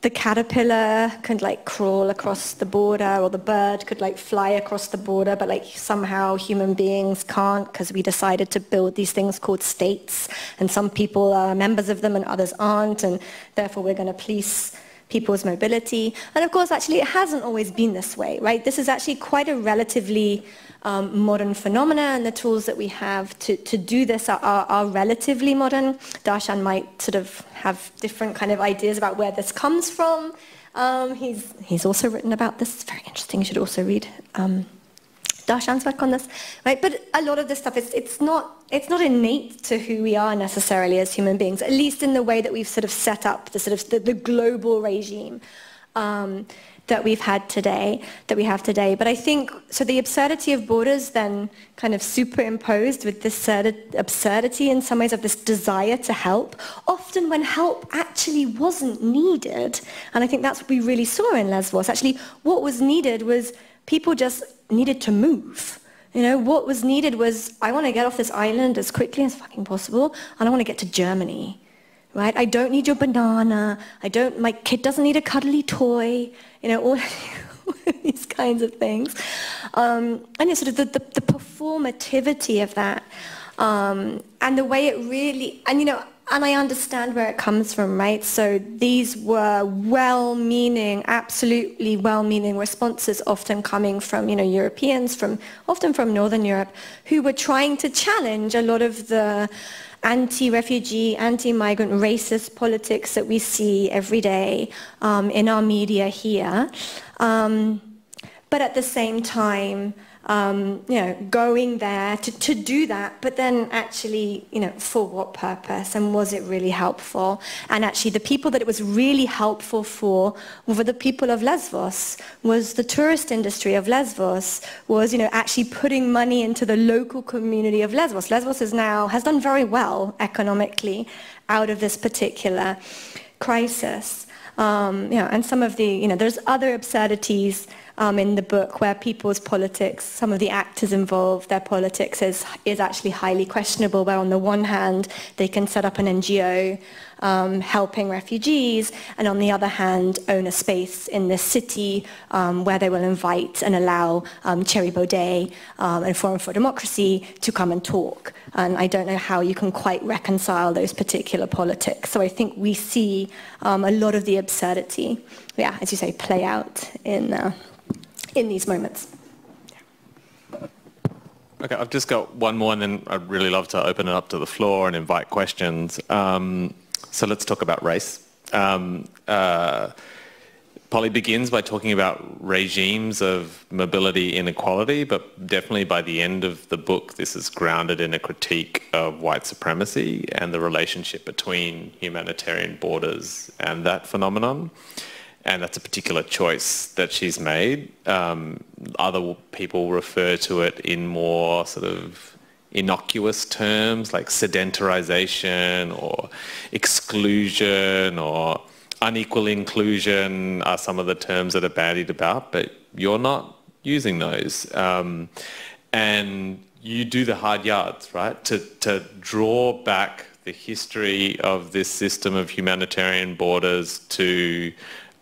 B: the caterpillar could crawl across the border, or the bird could fly across the border, but somehow human beings can't, because we decided to build these things called states, and some people are members of them and others aren't, and therefore we're going to police people's mobility. And of course, actually, it hasn't always been this way, right? This is actually quite a relatively modern phenomena, and the tools that we have to do this are relatively modern. Darshan might sort of have different kind of ideas about where this comes from. He's also written about this. It's very interesting. You should also read Darshan's work on this, right? But a lot of this stuff, it's not innate to who we are necessarily as human beings, at least in the way that we've sort of set up the global regime. that we have today. But I think, so the absurdity of borders then kind of superimposed with this absurdity in some ways of this desire to help, often when help actually wasn't needed. And I think that's what we really saw in Lesbos. Actually, what was needed was people just needed to move. You know, what was needed was, I want to get off this island as quickly as fucking possible, and I want to get to Germany. Right? I don't need your banana. My kid doesn't need a cuddly toy. You know, all these kinds of things. And it's sort of the performativity of that, and the way it really, and you know, and I understand where it comes from, right? So these were well-meaning, absolutely well-meaning responses, often coming from, you know, Europeans, often from Northern Europe, who were trying to challenge a lot of the anti-refugee, anti-migrant, racist politics that we see every day in our media here. But at the same time, you know, going there to do that, but then actually, you know, for what purpose, and was it really helpful? And actually the people that it was really helpful for were the people of Lesbos, was the tourist industry of Lesbos, was, you know, actually putting money into the local community of Lesbos. Lesbos has done very well economically out of this particular crisis. You know, and some of the, you know, there's other absurdities in the book where people's politics, some of the actors involved, their politics is actually highly questionable, where on the one hand they can set up an NGO helping refugees, and on the other hand own a space in the city where they will invite and allow Thierry Baudet and Forum for Democracy to come and talk. And I don't know how you can quite reconcile those particular politics. So I think we see a lot of the absurdity, yeah, as you say, play out in these moments.
A: Okay, I've just got one more, and then I'd really love to open it up to the floor and invite questions. So let's talk about race. Polly begins by talking about regimes of mobility inequality, but definitely by the end of the book, this is grounded in a critique of white supremacy and the relationship between humanitarian borders and that phenomenon. And that's a particular choice that she's made. Other people refer to it in more sort of innocuous terms like sedentarization or exclusion or unequal inclusion are some of the terms that are bandied about, but you're not using those. And you do the hard yards, right? To draw back the history of this system of humanitarian borders to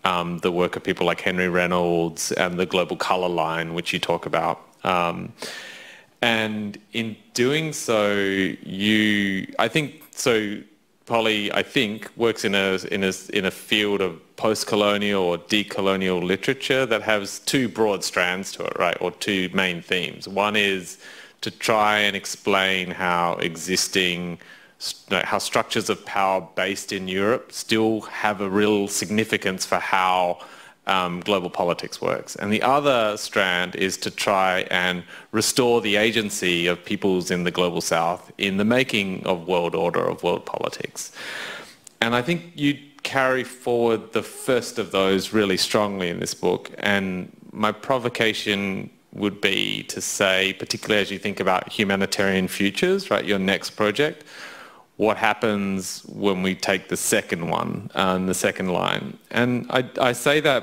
A: the work of people like Henry Reynolds and the Global Colour Line, which you talk about. And in doing so, Polly, I think, works in a field of post-colonial or decolonial literature that has two broad strands to it, right, or two main themes. One is to try and explain how structures of power based in Europe still have a real significance for how global politics works. And the other strand is to try and restore the agency of peoples in the global south in the making of world order, of world politics. And I think you carry forward the first of those really strongly in this book. And my provocation would be to say, particularly as you think about humanitarian futures, right, your next project, what happens when we take the second one, the second line. And I say that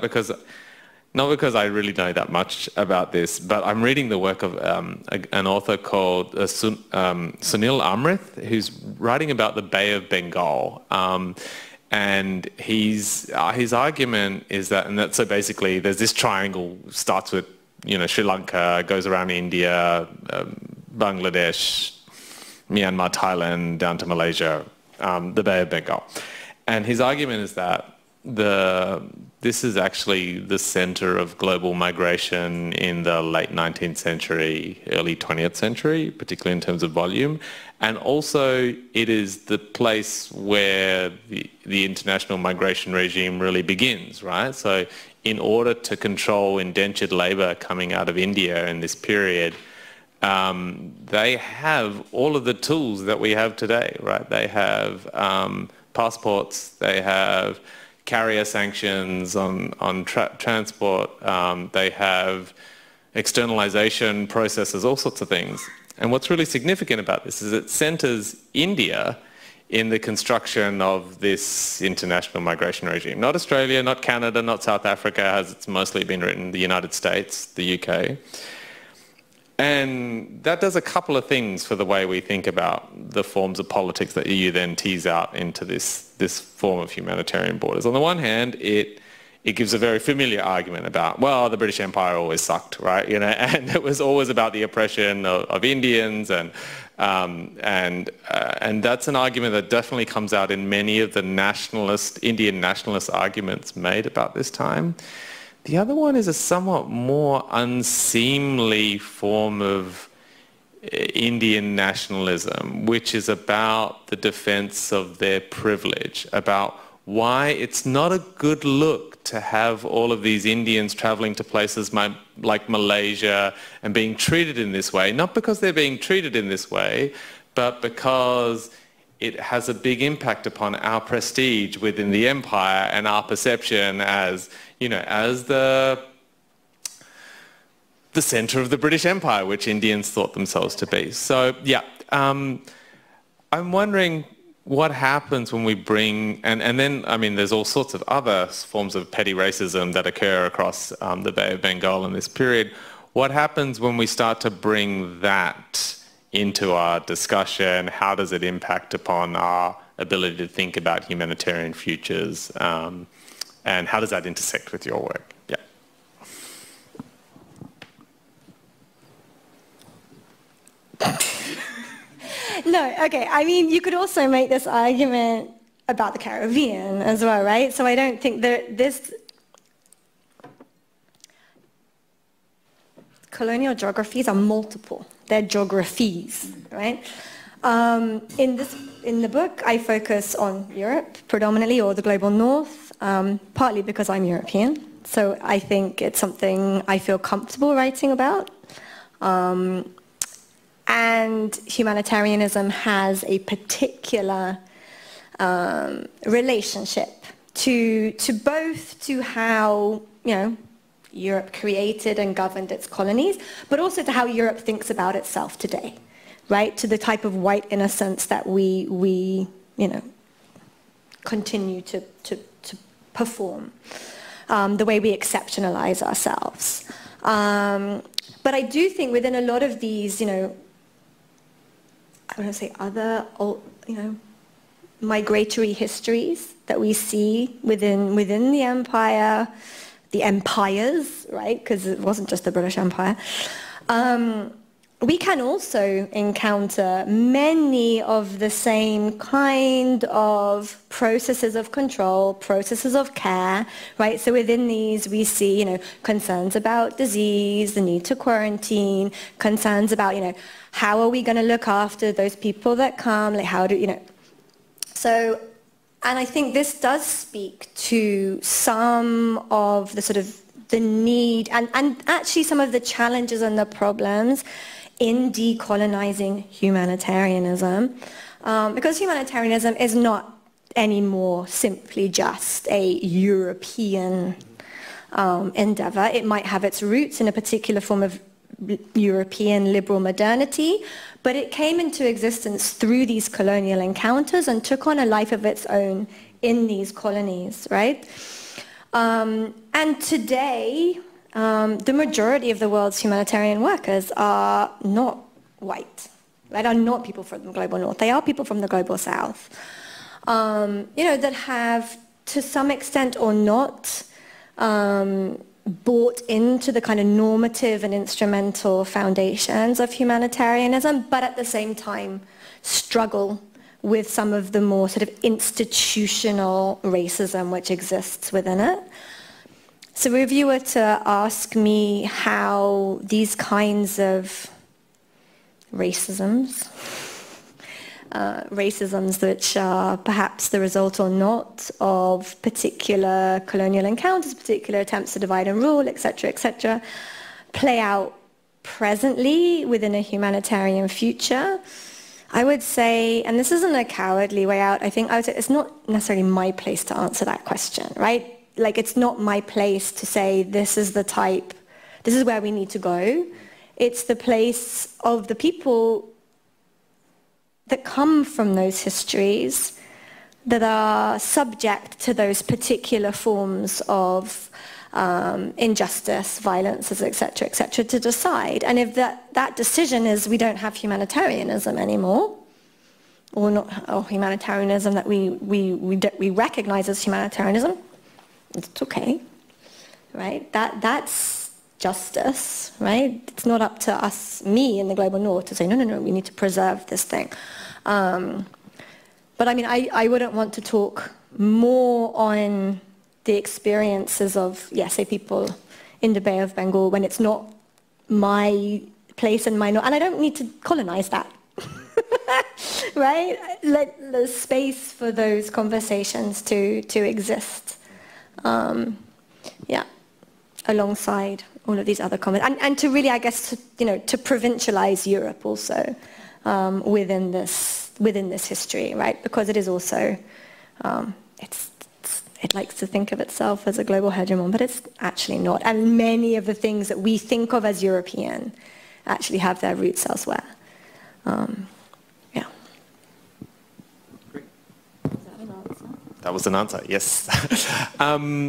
A: not because I really know that much about this, but I'm reading the work of an author called Sunil Amrith, who's writing about the Bay of Bengal. And his argument is that, so basically there's this triangle, starts with, you know, Sri Lanka, goes around India, Bangladesh, Myanmar, Thailand, down to Malaysia, the Bay of Bengal. And his argument is that this is actually the center of global migration in the late 19th century, early 20th century, particularly in terms of volume. And also it is the place where the international migration regime really begins, right? So in order to control indentured labor coming out of India in this period, they have all of the tools that we have today, right? They have passports, they have carrier sanctions on transport. They have externalization processes, all sorts of things. And what's really significant about this is it centers India in the construction of this international migration regime. Not Australia, not Canada, not South Africa, as it's mostly been written, the United States, the UK. And that does a couple of things for the way we think about the forms of politics that you then tease out into this form of humanitarian borders. On the one hand, it gives a very familiar argument about, well, the British Empire always sucked, right? You know, and it was always about the oppression of Indians, and that's an argument that definitely comes out in many of the Indian nationalist arguments made about this time. The other one is a somewhat more unseemly form of Indian nationalism, which is about the defense of their privilege, about why it's not a good look to have all of these Indians traveling to places like Malaysia and being treated in this way, not because they're being treated in this way, but because it has a big impact upon our prestige within the empire and our perception as, you know, as the center of the British Empire, which Indians thought themselves to be. So, yeah, I'm wondering what happens when we bring, and then, I mean, there's all sorts of other forms of petty racism that occur across the Bay of Bengal in this period. What happens when we start to bring that into our discussion? How does it impact upon our ability to think about humanitarian futures? And how does that intersect with your work? Yeah.
B: No, okay. I mean, you could also make this argument about the Caribbean as well, right? So I don't think that this colonial geographies are multiple. They're geographies, right? In the book, I focus on Europe predominantly, or the global north, partly because I'm European. So I think it's something I feel comfortable writing about. And humanitarianism has a particular relationship to how, you know, Europe created and governed its colonies, but also to how Europe thinks about itself today, right? To the type of white innocence that we you know, continue to perform, the way we exceptionalize ourselves. But I do think within a lot of these, you know, I want to say other, you know, migratory histories that we see within the empire, the empires, right? Because it wasn't just the British Empire. We can also encounter many of the same kind of processes of control, processes of care, right? So within these, we see, you know, concerns about disease, the need to quarantine, concerns about, you know, how are we going to look after those people that come, like how do, you know. So, and I think this does speak to some of the sort of the need and actually some of the challenges and the problems in decolonizing humanitarianism, because humanitarianism is not anymore simply just a European endeavor. It might have its roots in a particular form of European liberal modernity, but it came into existence through these colonial encounters and took on a life of its own in these colonies, right? And today, the majority of the world's humanitarian workers are not white, right? Are not people from the global north. They are people from the global south, you know, that have, to some extent or not, bought into the kind of normative and instrumental foundations of humanitarianism, but at the same time struggle with some of the more sort of institutional racism which exists within it. So if you were to ask me how these kinds of racisms which are perhaps the result or not of particular colonial encounters, particular attempts to divide and rule, etc., play out presently within a humanitarian future, I would say, and this isn't a cowardly way out, I would say it's not necessarily my place to answer that question, right? Like, it's not my place to say this is where we need to go. It's the place of the people that come from those histories that are subject to those particular forms of injustice, violence, etc., to decide. And if that decision is we don't have humanitarianism anymore, or humanitarianism that we recognize as humanitarianism, it's okay, right? That's justice, right? It's not up to us, me in the global north, to say no, we need to preserve this thing. But I mean, I wouldn't want to talk more on the experiences of, say, people in the Bay of Bengal when it's not my place and and I don't need to colonize that, right? Let the space for those conversations to exist, alongside all of these other comments, and to really, I guess, to provincialize Europe also within this history, right? Because it is also it likes to think of itself as a global hegemon, but it's actually not. And many of the things that we think of as European actually have their roots elsewhere.
A: Great. That was an answer, yes.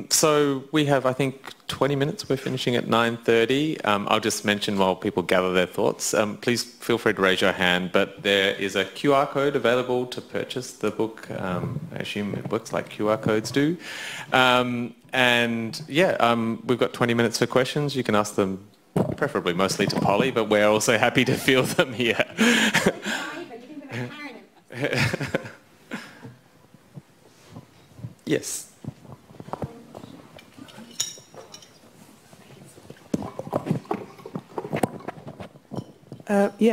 A: So we have, I think, 20 minutes. We're finishing at 9:30. I'll just mention while people gather their thoughts, please feel free to raise your hand, but there is a QR code available to purchase the book. I assume it works like QR codes do. We've got 20 minutes for questions. You can ask them preferably mostly to Polly, but we're also happy to field them here. Yes.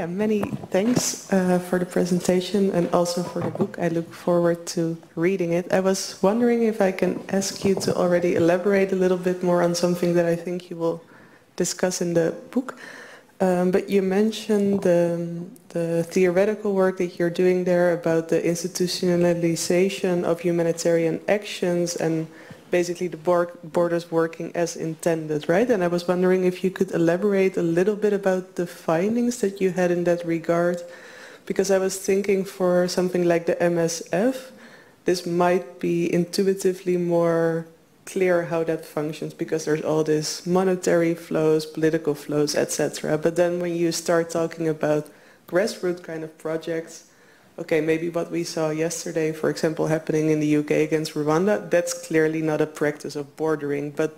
D: Many thanks for the presentation and also for the book. I look forward to reading it. I was wondering if I can ask you to already elaborate a little bit more on something that I think you will discuss in the book. But you mentioned the theoretical work that you're doing there about the institutionalization of humanitarian actions and basically the borders working as intended, right? And I was wondering if you could elaborate a little bit about the findings that you had in that regard, because I was thinking for something like the MSF, this might be intuitively more clear how that functions, because there's all this monetary flows, political flows, etc. But then when you start talking about grassroots kind of projects, okay, maybe what we saw yesterday, for example, happening in the UK against Rwanda, that's clearly not a practice of bordering, but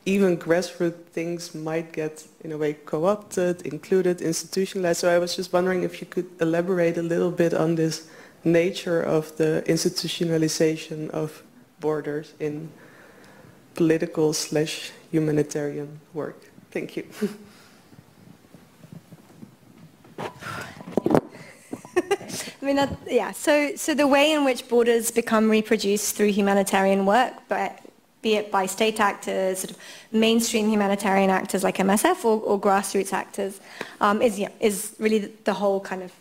D: even grassroots things might get, in a way, co-opted, included, institutionalized. So I was just wondering if you could elaborate a little bit on this nature of the institutionalization of borders in political/humanitarian work. Thank you.
B: I mean, so the way in which borders become reproduced through humanitarian work, be it by state actors, sort of mainstream humanitarian actors like MSF or grassroots actors, is really the whole kind of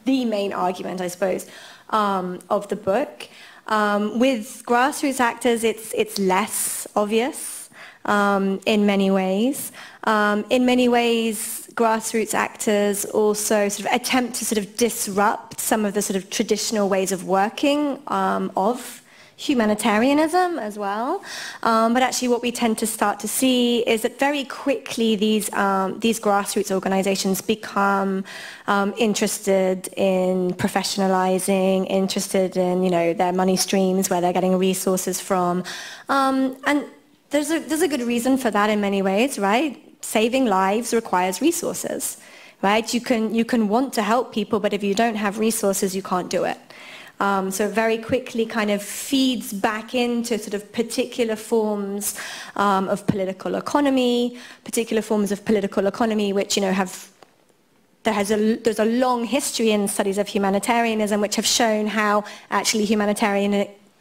B: the main argument, I suppose, of the book. With grassroots actors, it's less obvious in many ways. In many ways, grassroots actors also sort of attempt to sort of disrupt some of the sort of traditional ways of working of humanitarianism as well. But actually what we tend to start to see is that very quickly these grassroots organizations become interested in professionalizing, interested in, their money streams, where they're getting resources from. And there's a good reason for that in many ways, right? Saving lives requires resources, right? You can want to help people, but if you don't have resources, you can't do it. So very quickly kind of feeds back into sort of particular forms of political economy, which, there's a long history in studies of humanitarianism which have shown how actually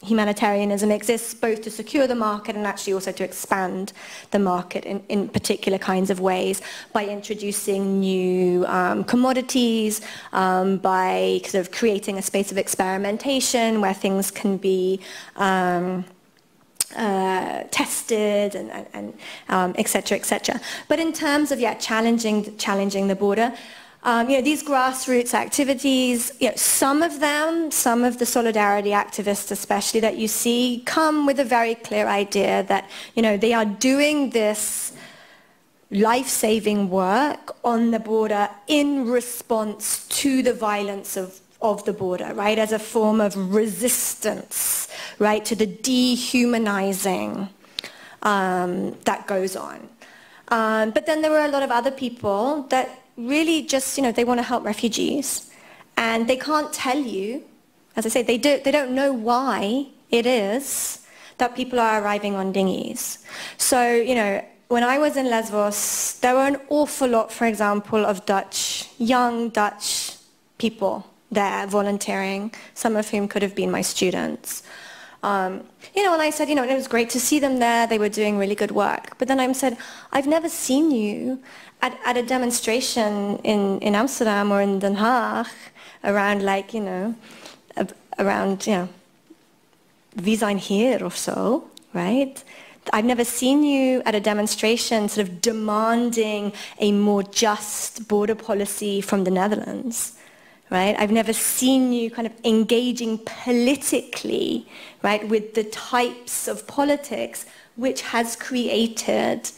B: humanitarianism exists both to secure the market and actually also to expand the market in particular kinds of ways by introducing new commodities, by sort of creating a space of experimentation where things can be tested and et cetera, et cetera. But in terms of challenging the border, these grassroots activities, some of the solidarity activists especially that you see come with a very clear idea that, they are doing this life-saving work on the border in response to the violence of the border, right, as a form of resistance, right, to the dehumanizing that goes on. But then there were a lot of other people that really just, they want to help refugees, and they can't tell you, as I say, they don't know why it is that people are arriving on dinghies. So, when I was in Lesbos, there were an awful lot, for example, of young Dutch people there volunteering, some of whom could have been my students. And I said, it was great to see them there, they were doing really good work. But then I said, I've never seen you at a demonstration in Amsterdam or in Den Haag around wie zijn hier or so, right? I've never seen you at a demonstration sort of demanding a more just border policy from the Netherlands. Right? I've never seen you kind of engaging politically, right, with the types of politics which has created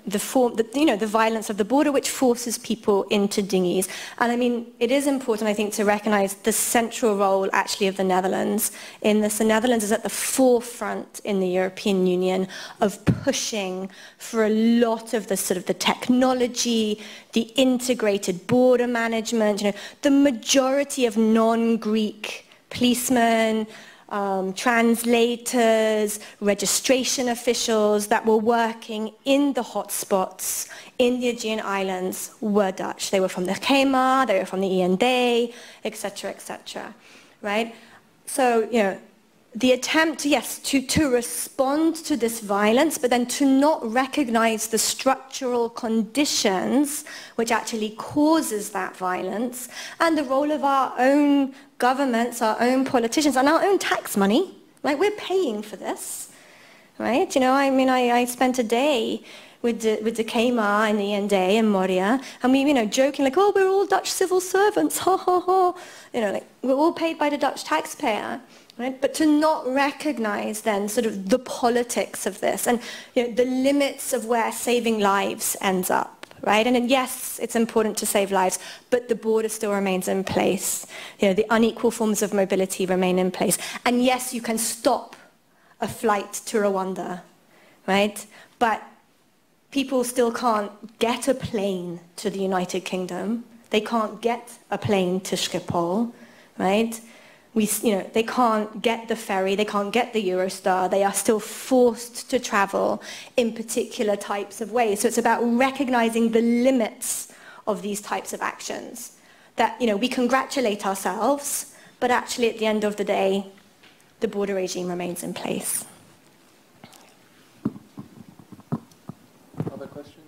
B: the violence of the border, which forces people into dinghies. And I mean, it is important, I think, to recognize the central role actually of the Netherlands in this. The Netherlands is at the forefront in the European Union of pushing for a lot of the sort of the technology, the integrated border management. The majority of non-Greek policemen, translators, registration officials that were working in the hotspots in the Aegean Islands were Dutch. They were from the HEMA, they were from the IND, etc., right? So, the attempt, yes, to respond to this violence, but then to not recognize the structural conditions which actually causes that violence, and the role of our own governments, our own politicians, and our own tax money. Like, we're paying for this, right? I spent a day with the KMA and the IND in Moria, and we, joking like, oh, we're all Dutch civil servants, ha ha ha. We're all paid by the Dutch taxpayer. Right? But to not recognize then sort of the politics of this and the limits of where saving lives ends up, right? And then, yes, it's important to save lives, but the border still remains in place. The unequal forms of mobility remain in place. And yes, you can stop a flight to Rwanda, right? But people still can't get a plane to the United Kingdom. They can't get a plane to Schiphol, right? They can't get the ferry, they can't get the Eurostar, they are still forced to travel in particular types of ways. So it's about recognizing the limits of these types of actions. That, we congratulate ourselves, but actually at the end of the day, the border regime remains in place.
A: Other questions?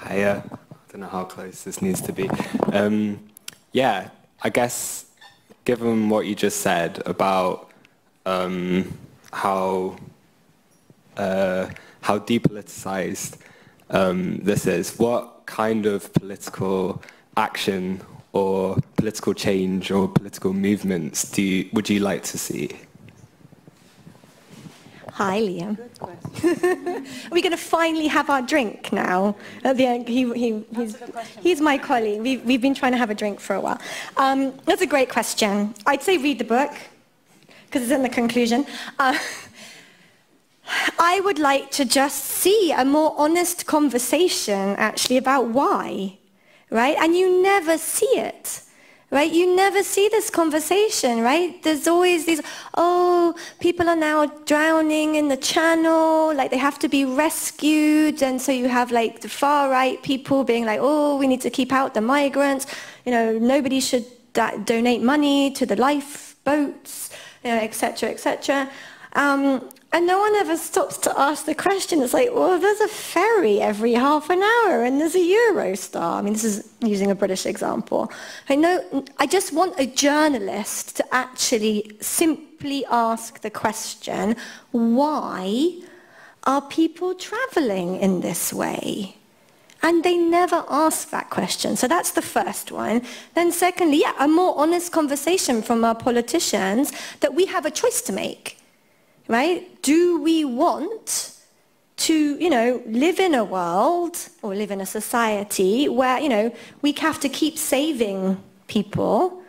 E: I don't know how close this needs to be. Yeah, I guess given what you just said about how depoliticized this is, what kind of political action or political change or political movements would you like to see?
B: Hi, Liam. Good question. Are we going to finally have our drink now? At the end, he's my colleague. We've been trying to have a drink for a while. That's a great question. I'd say read the book, because it's in the conclusion. I would like to just see a more honest conversation, actually, about why, right? And you never see it. right? You never see this conversation, right? There's always these, oh, people are now drowning in the channel, like they have to be rescued, and so you have like the far-right people being like, oh, we need to keep out the migrants, you know, nobody should donate money to the lifeboats, you know, etc., etc. And no one ever stops to ask the question. It's like, well, there's a ferry every half an hour and there's a Eurostar. I mean, this is using a British example. I just want a journalist to actually simply ask the question, why are people traveling in this way? And they never ask that question. So that's the first one. Then secondly, yeah, a more honest conversation from our politicians that we have a choice to make. Right? Do we want to, you know, live in a world or live in a society where, you know, we have to keep saving people,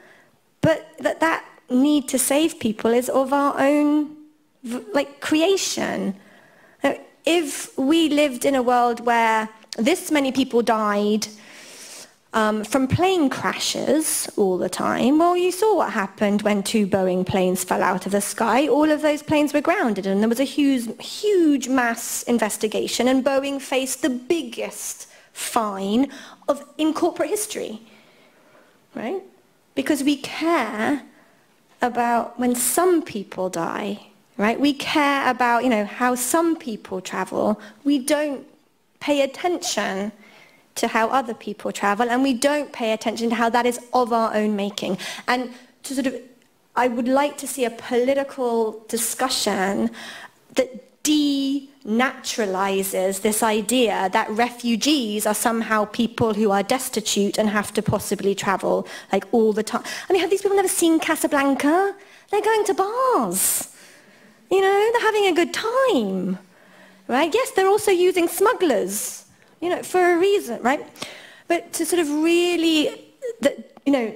B: but that need to save people is of our own, like, creation? If we lived in a world where this many people died from plane crashes all the time, well, you saw what happened when 2 Boeing planes fell out of the sky. All of those planes were grounded, and there was a huge mass investigation, and Boeing faced the biggest fine in corporate history, right? Because we care about when some people die, right? We care about, you know, how some people travel. We don't pay attention to how other people travel, and we don't pay attention to how that is of our own making. And to sort of, I would like to see a political discussion that denaturalizes this idea that refugees are somehow people who are destitute and have to possibly travel like all the time. I mean, have these people never seen Casablanca? They're going to bars. You know, they're having a good time, right? Yes, they're also using smugglers, you know, for a reason, right? But to sort of really, you know,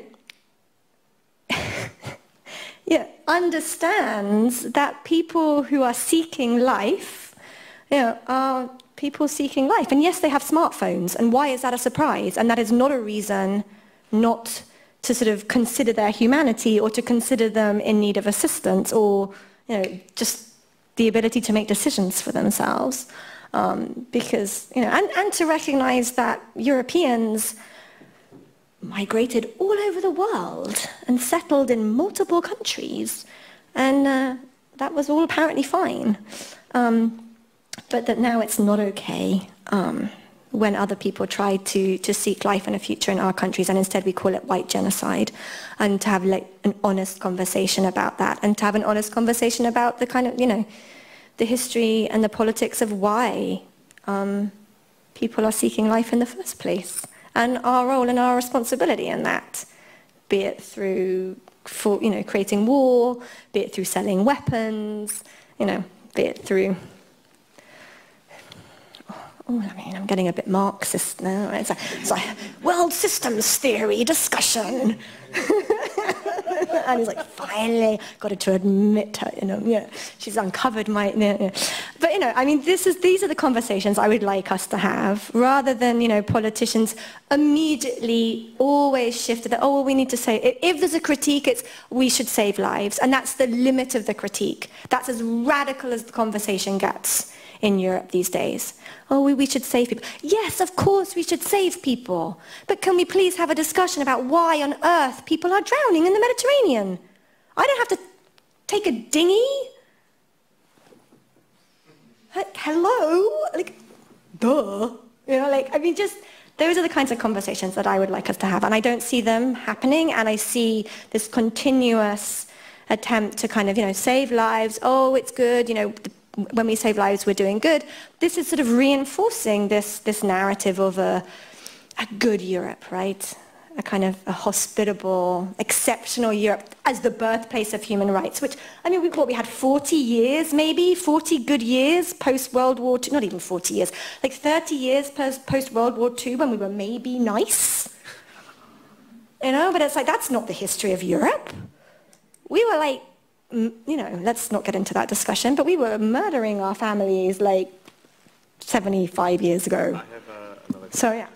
B: yeah, understands that people who are seeking life, you know, are people seeking life. And yes, they have smartphones. And why is that a surprise? And that is not a reason not to sort of consider their humanity or to consider them in need of assistance or, you know, just the ability to make decisions for themselves. Because, you know, and to recognize that Europeans migrated all over the world and settled in multiple countries, and that was all apparently fine. But that now it's not okay when other people try to seek life and a future in our countries, and instead we call it white genocide, and to have like an honest conversation about that, and to have an honest conversation about the kind of, you know, the history and the politics of why people are seeking life in the first place, and our role and our responsibility in that, be it through, you know, creating war, be it through selling weapons, you know, be it through. Oh, I mean, I'm getting a bit Marxist now. It's like world systems theory discussion. And he's like, finally, got her to admit her, you know, yeah, she's uncovered my, yeah. But, you know, I mean, these are the conversations I would like us to have, rather than, you know, politicians immediately always shift to the, oh, well, we need to say, if there's a critique, it's we should save lives. And that's the limit of the critique. That's as radical as the conversation gets in Europe these days. Oh, we should save people. Yes, of course we should save people. But can we please have a discussion about why on earth people are drowning in the Mediterranean? I don't have to take a dinghy. Hello? Like, duh. You know, like, I mean, just, those are the kinds of conversations that I would like us to have. And I don't see them happening. And I see this continuous attempt to kind of, you know, save lives. Oh, it's good, you know, when we save lives, we're doing good. This is sort of reinforcing this narrative of a good Europe, right? A kind of a hospitable, exceptional Europe as the birthplace of human rights, which, I mean, we had 40 years, maybe, 40 good years post-World War II, not even 40 years, like 30 years post-World War II when we were maybe nice. You know, but it's like, that's not the history of Europe. We were like, you know, let's not get into that discussion, but we were murdering our families like 75 years ago.
A: I have another
B: so, yeah.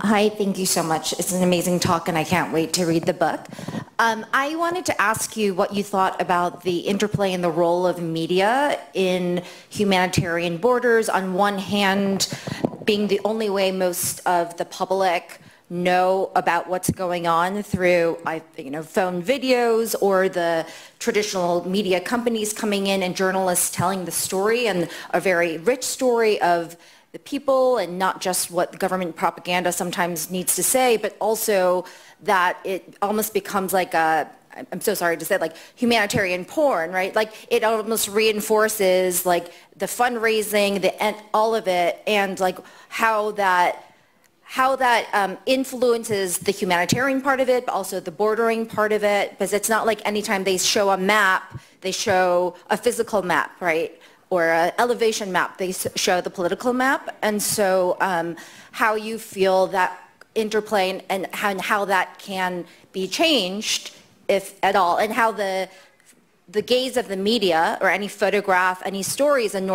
F: Hi, thank you so much. It's an amazing talk, and I can't wait to read the book. I wanted to ask you what you thought about the interplay and the role of media in humanitarian borders. On one hand, being the only way most of the public know about what's going on through, phone videos or the traditional media companies coming in and journalists telling the story, and a very rich story of the people, and not just what government propaganda sometimes needs to say, but also that it almost becomes like a, I'm so sorry to say, like humanitarian porn, right? Like it almost reinforces like the fundraising, all of it, and like how that influences the humanitarian part of it, but also the bordering part of it, because it's not like anytime they show a map, they show a physical map, right? Or an elevation map, they show the political map. And so how you feel that interplay and how that can be changed, if at all, and how the gaze of the media or any photograph, any stories in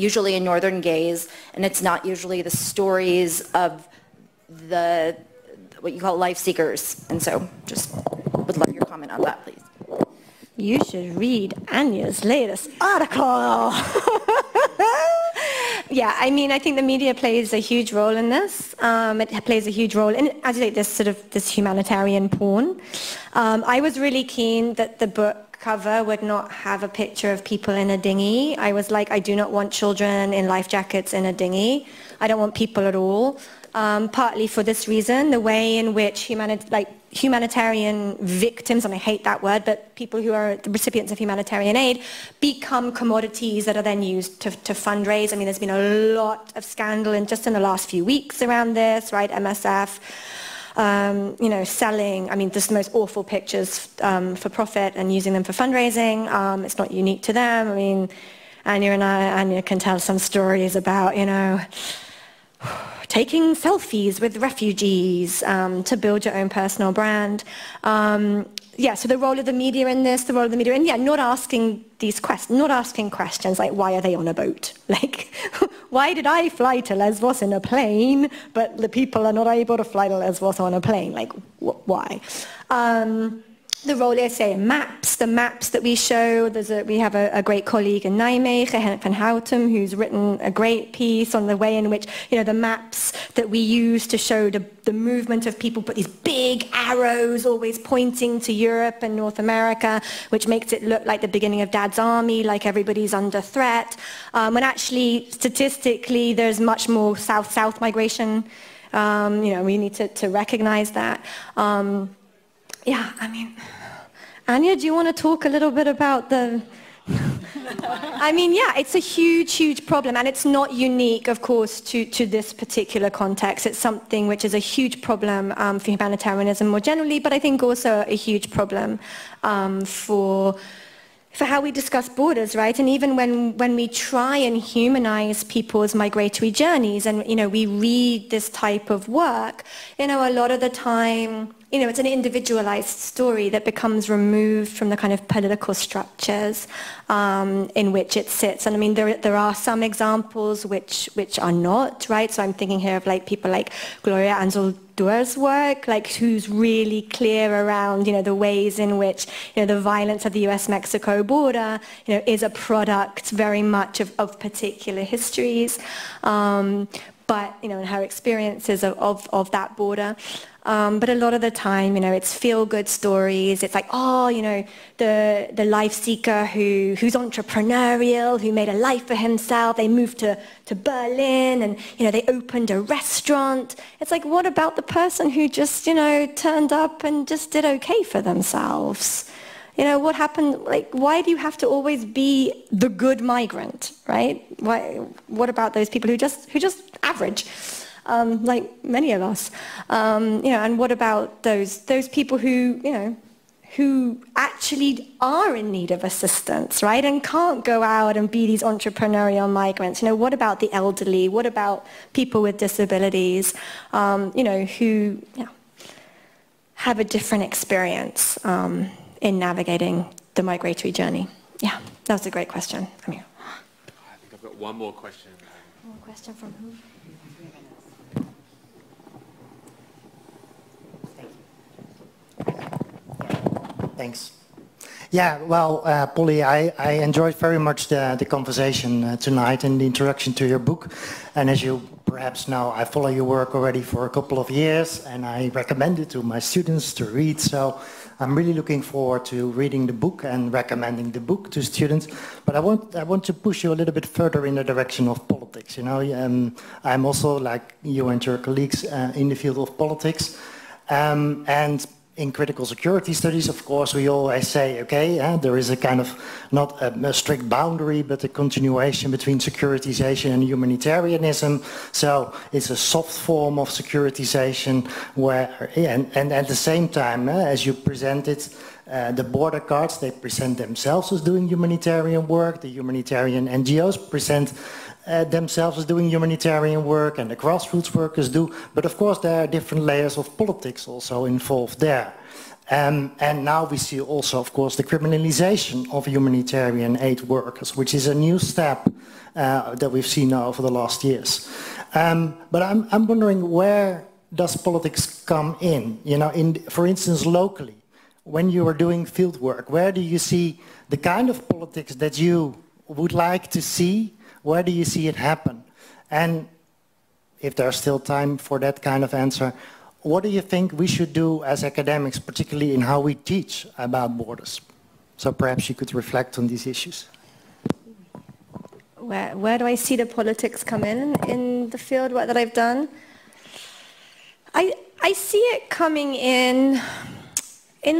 F: usually in northern gaze, and it's not usually the stories of what you call life seekers. And so just would love your comment on that, please.
B: You should read Anya's latest article. Yeah, I mean, I think the media plays a huge role in this. It plays a huge role in, as you say, this humanitarian porn. I was really keen that the book cover would not have a picture of people in a dinghy. I was like, I do not want children in life jackets in a dinghy. I don't want people at all. Partly for this reason, the way in which humanitarian victims, and I hate that word, but people who are the recipients of humanitarian aid become commodities that are then used to fundraise. I mean, there's been a lot of scandal just in the last few weeks around this, right? MSF, selling, I mean, just the most awful pictures for profit and using them for fundraising. It's not unique to them. I mean, Anya can tell some stories about, taking selfies with refugees to build your own personal brand. So the role of the media in this, and not asking questions like, why are they on a boat? Like, why did I fly to Lesbos in a plane, but the people are not able to fly to Lesbos on a plane? Like, why? The role, I say, maps, the maps that we show. We have a great colleague in Nijmegen, Henk van Houten, who's written a great piece on the way in which, the maps that we use to show the movement of people, put these big arrows always pointing to Europe and North America, which makes it look like the beginning of Dad's army, like everybody's under threat. When actually, statistically, there's much more south-south migration. We need to recognize that. Yeah, I mean, Anya, do you want to talk a little bit about I mean, yeah, it's a huge, huge problem, and it's not unique, of course, to this particular context. It's something which is a huge problem for humanitarianism more generally, but I think also a huge problem for how we discuss borders, right? And even when we try and humanize people's migratory journeys, and we read this type of work, a lot of the time, it's an individualized story that becomes removed from the kind of political structures in which it sits. And I mean, there are some examples which are not, right? So I'm thinking here of people like Gloria Anzaldúa's work, who's really clear around, the ways in which, the violence of the US-Mexico border, is a product very much of particular histories. But, and her experiences of that border. But a lot of the time, it's feel-good stories. It's like, the life seeker who's entrepreneurial, who made a life for himself. They moved to Berlin and, they opened a restaurant. It's like, what about the person who just, turned up and just did okay for themselves? What happened? Why do you have to always be the good migrant, right? What about those people who just average? Like many of us, and what about those people who actually are in need of assistance, right, and can't go out and be these entrepreneurial migrants? What about the elderly? What about people with disabilities, who have a different experience in navigating the migratory journey? Yeah, that was a great question. I think
A: I've got one more question.
B: One question from who?
G: Thanks. Yeah, well, Polly, I enjoyed very much the conversation tonight and the introduction to your book. And as you perhaps know, I follow your work already for a couple of years, and I recommend it to my students to read. So I'm really looking forward to reading the book and recommending the book to students. But I want to push you a little bit further in the direction of politics. You know, I'm also, like you and your colleagues, in the field of politics, and in critical security studies, of course, we always say, okay, there is a kind of, not a strict boundary, but a continuation between securitization and humanitarianism. So it's a soft form of securitization where, and at the same time, as you presented, the border cards, they present themselves as doing humanitarian work. The humanitarian NGOs present themselves as doing humanitarian work, and the grassroots workers do. But of course, there are different layers of politics also involved there. And now we see also, of course, the criminalization of humanitarian aid workers, which is a new step that we've seen now over the last years. But I'm wondering, where does politics come in? You know, for instance, locally, when you are doing field work, where do you see the kind of politics that you would like to see? Where do you see it happen? And if there's still time for that kind of answer, what do you think we should do as academics, particularly in how we teach about borders? So perhaps you could reflect on these issues.
B: Where do I see the politics come in the field work that I've done? I see it coming in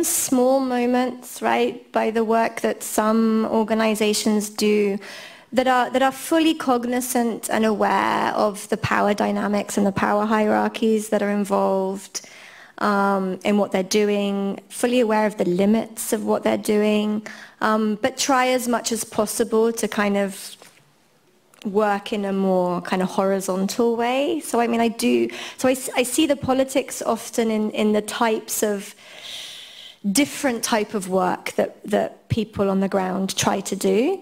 B: small moments, right, by the work that some organizations do that are fully cognizant and aware of the power dynamics and the power hierarchies that are involved in what they're doing, fully aware of the limits of what they're doing, but try as much as possible to kind of work in a more kind of horizontal way. So I mean, I see the politics often in the types of different type of work that people on the ground try to do.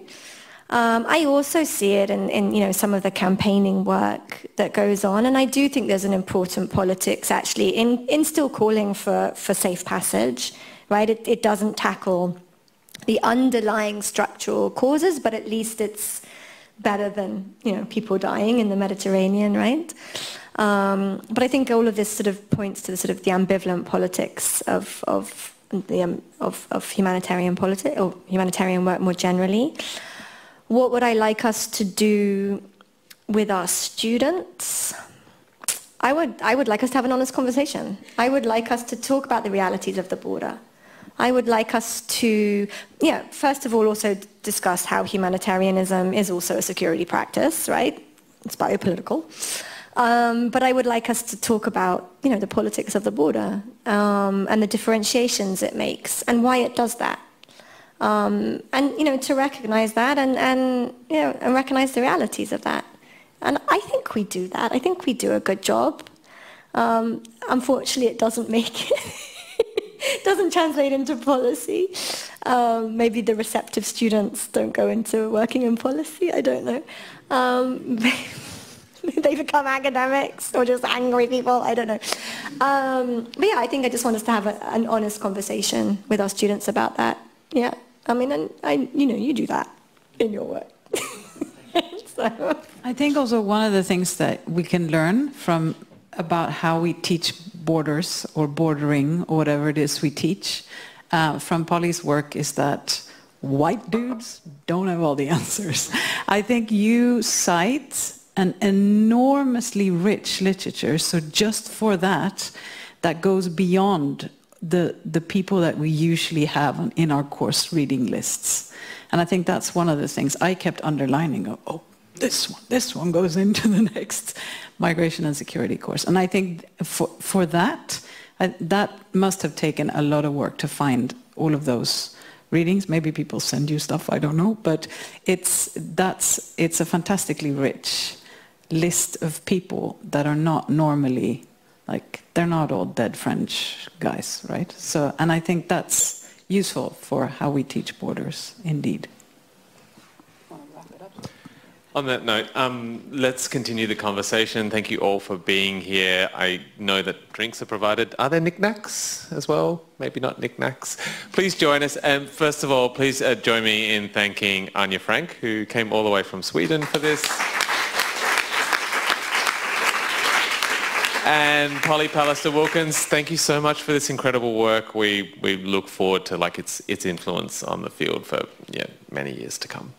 B: I also see it in you know, some of the campaigning work that goes on, and I do think there's an important politics actually in still calling for safe passage, right? It doesn't tackle the underlying structural causes, but at least it's better than, you know, people dying in the Mediterranean, right? But I think all of this sort of points to the sort of the ambivalent politics of humanitarian politics or humanitarian work more generally. What would I like us to do with our students? I would like us to have an honest conversation. I would like us to talk about the realities of the border. I would like us to, yeah, first of all, also discuss how humanitarianism is also a security practice, right? It's biopolitical. But I would like us to talk about, you know, the politics of the border and the differentiations it makes and why it does that. And, you know, to recognize that and you know, and recognize the realities of that. And I think we do that. I think we do a good job. Unfortunately, it doesn't make it. It doesn't translate into policy. Maybe the receptive students don't go into working in policy. I don't know. They become academics or just angry people. I don't know. But yeah, I think I just want us to have an honest conversation with our students about that. Yeah, I mean, and you know, you do that in your work. So.
C: I think also one of the things that we can learn from about how we teach borders or bordering or whatever it is we teach from Polly's work is that white dudes don't have all the answers. I think you cite an enormously rich literature, so just for that goes beyond the people that we usually have in our course reading lists. And I think that's one of the things I kept underlining. Oh, this one goes into the next migration and security course. And I think for that must have taken a lot of work to find all of those readings. Maybe people send you stuff, I don't know. But it's a fantastically rich list of people that are not normally, like, they're not all dead French guys, right? So, and I think that's useful for how we teach borders, indeed.
A: On that note, let's continue the conversation. Thank you all for being here. I know that drinks are provided. Are there knickknacks as well? Maybe not knickknacks. Please join us. And first of all, please join me in thanking Anja Frank, who came all the way from Sweden for this. And Polly Pallister-Wilkins, thank you so much for this incredible work. We look forward to its influence on the field for many years to come.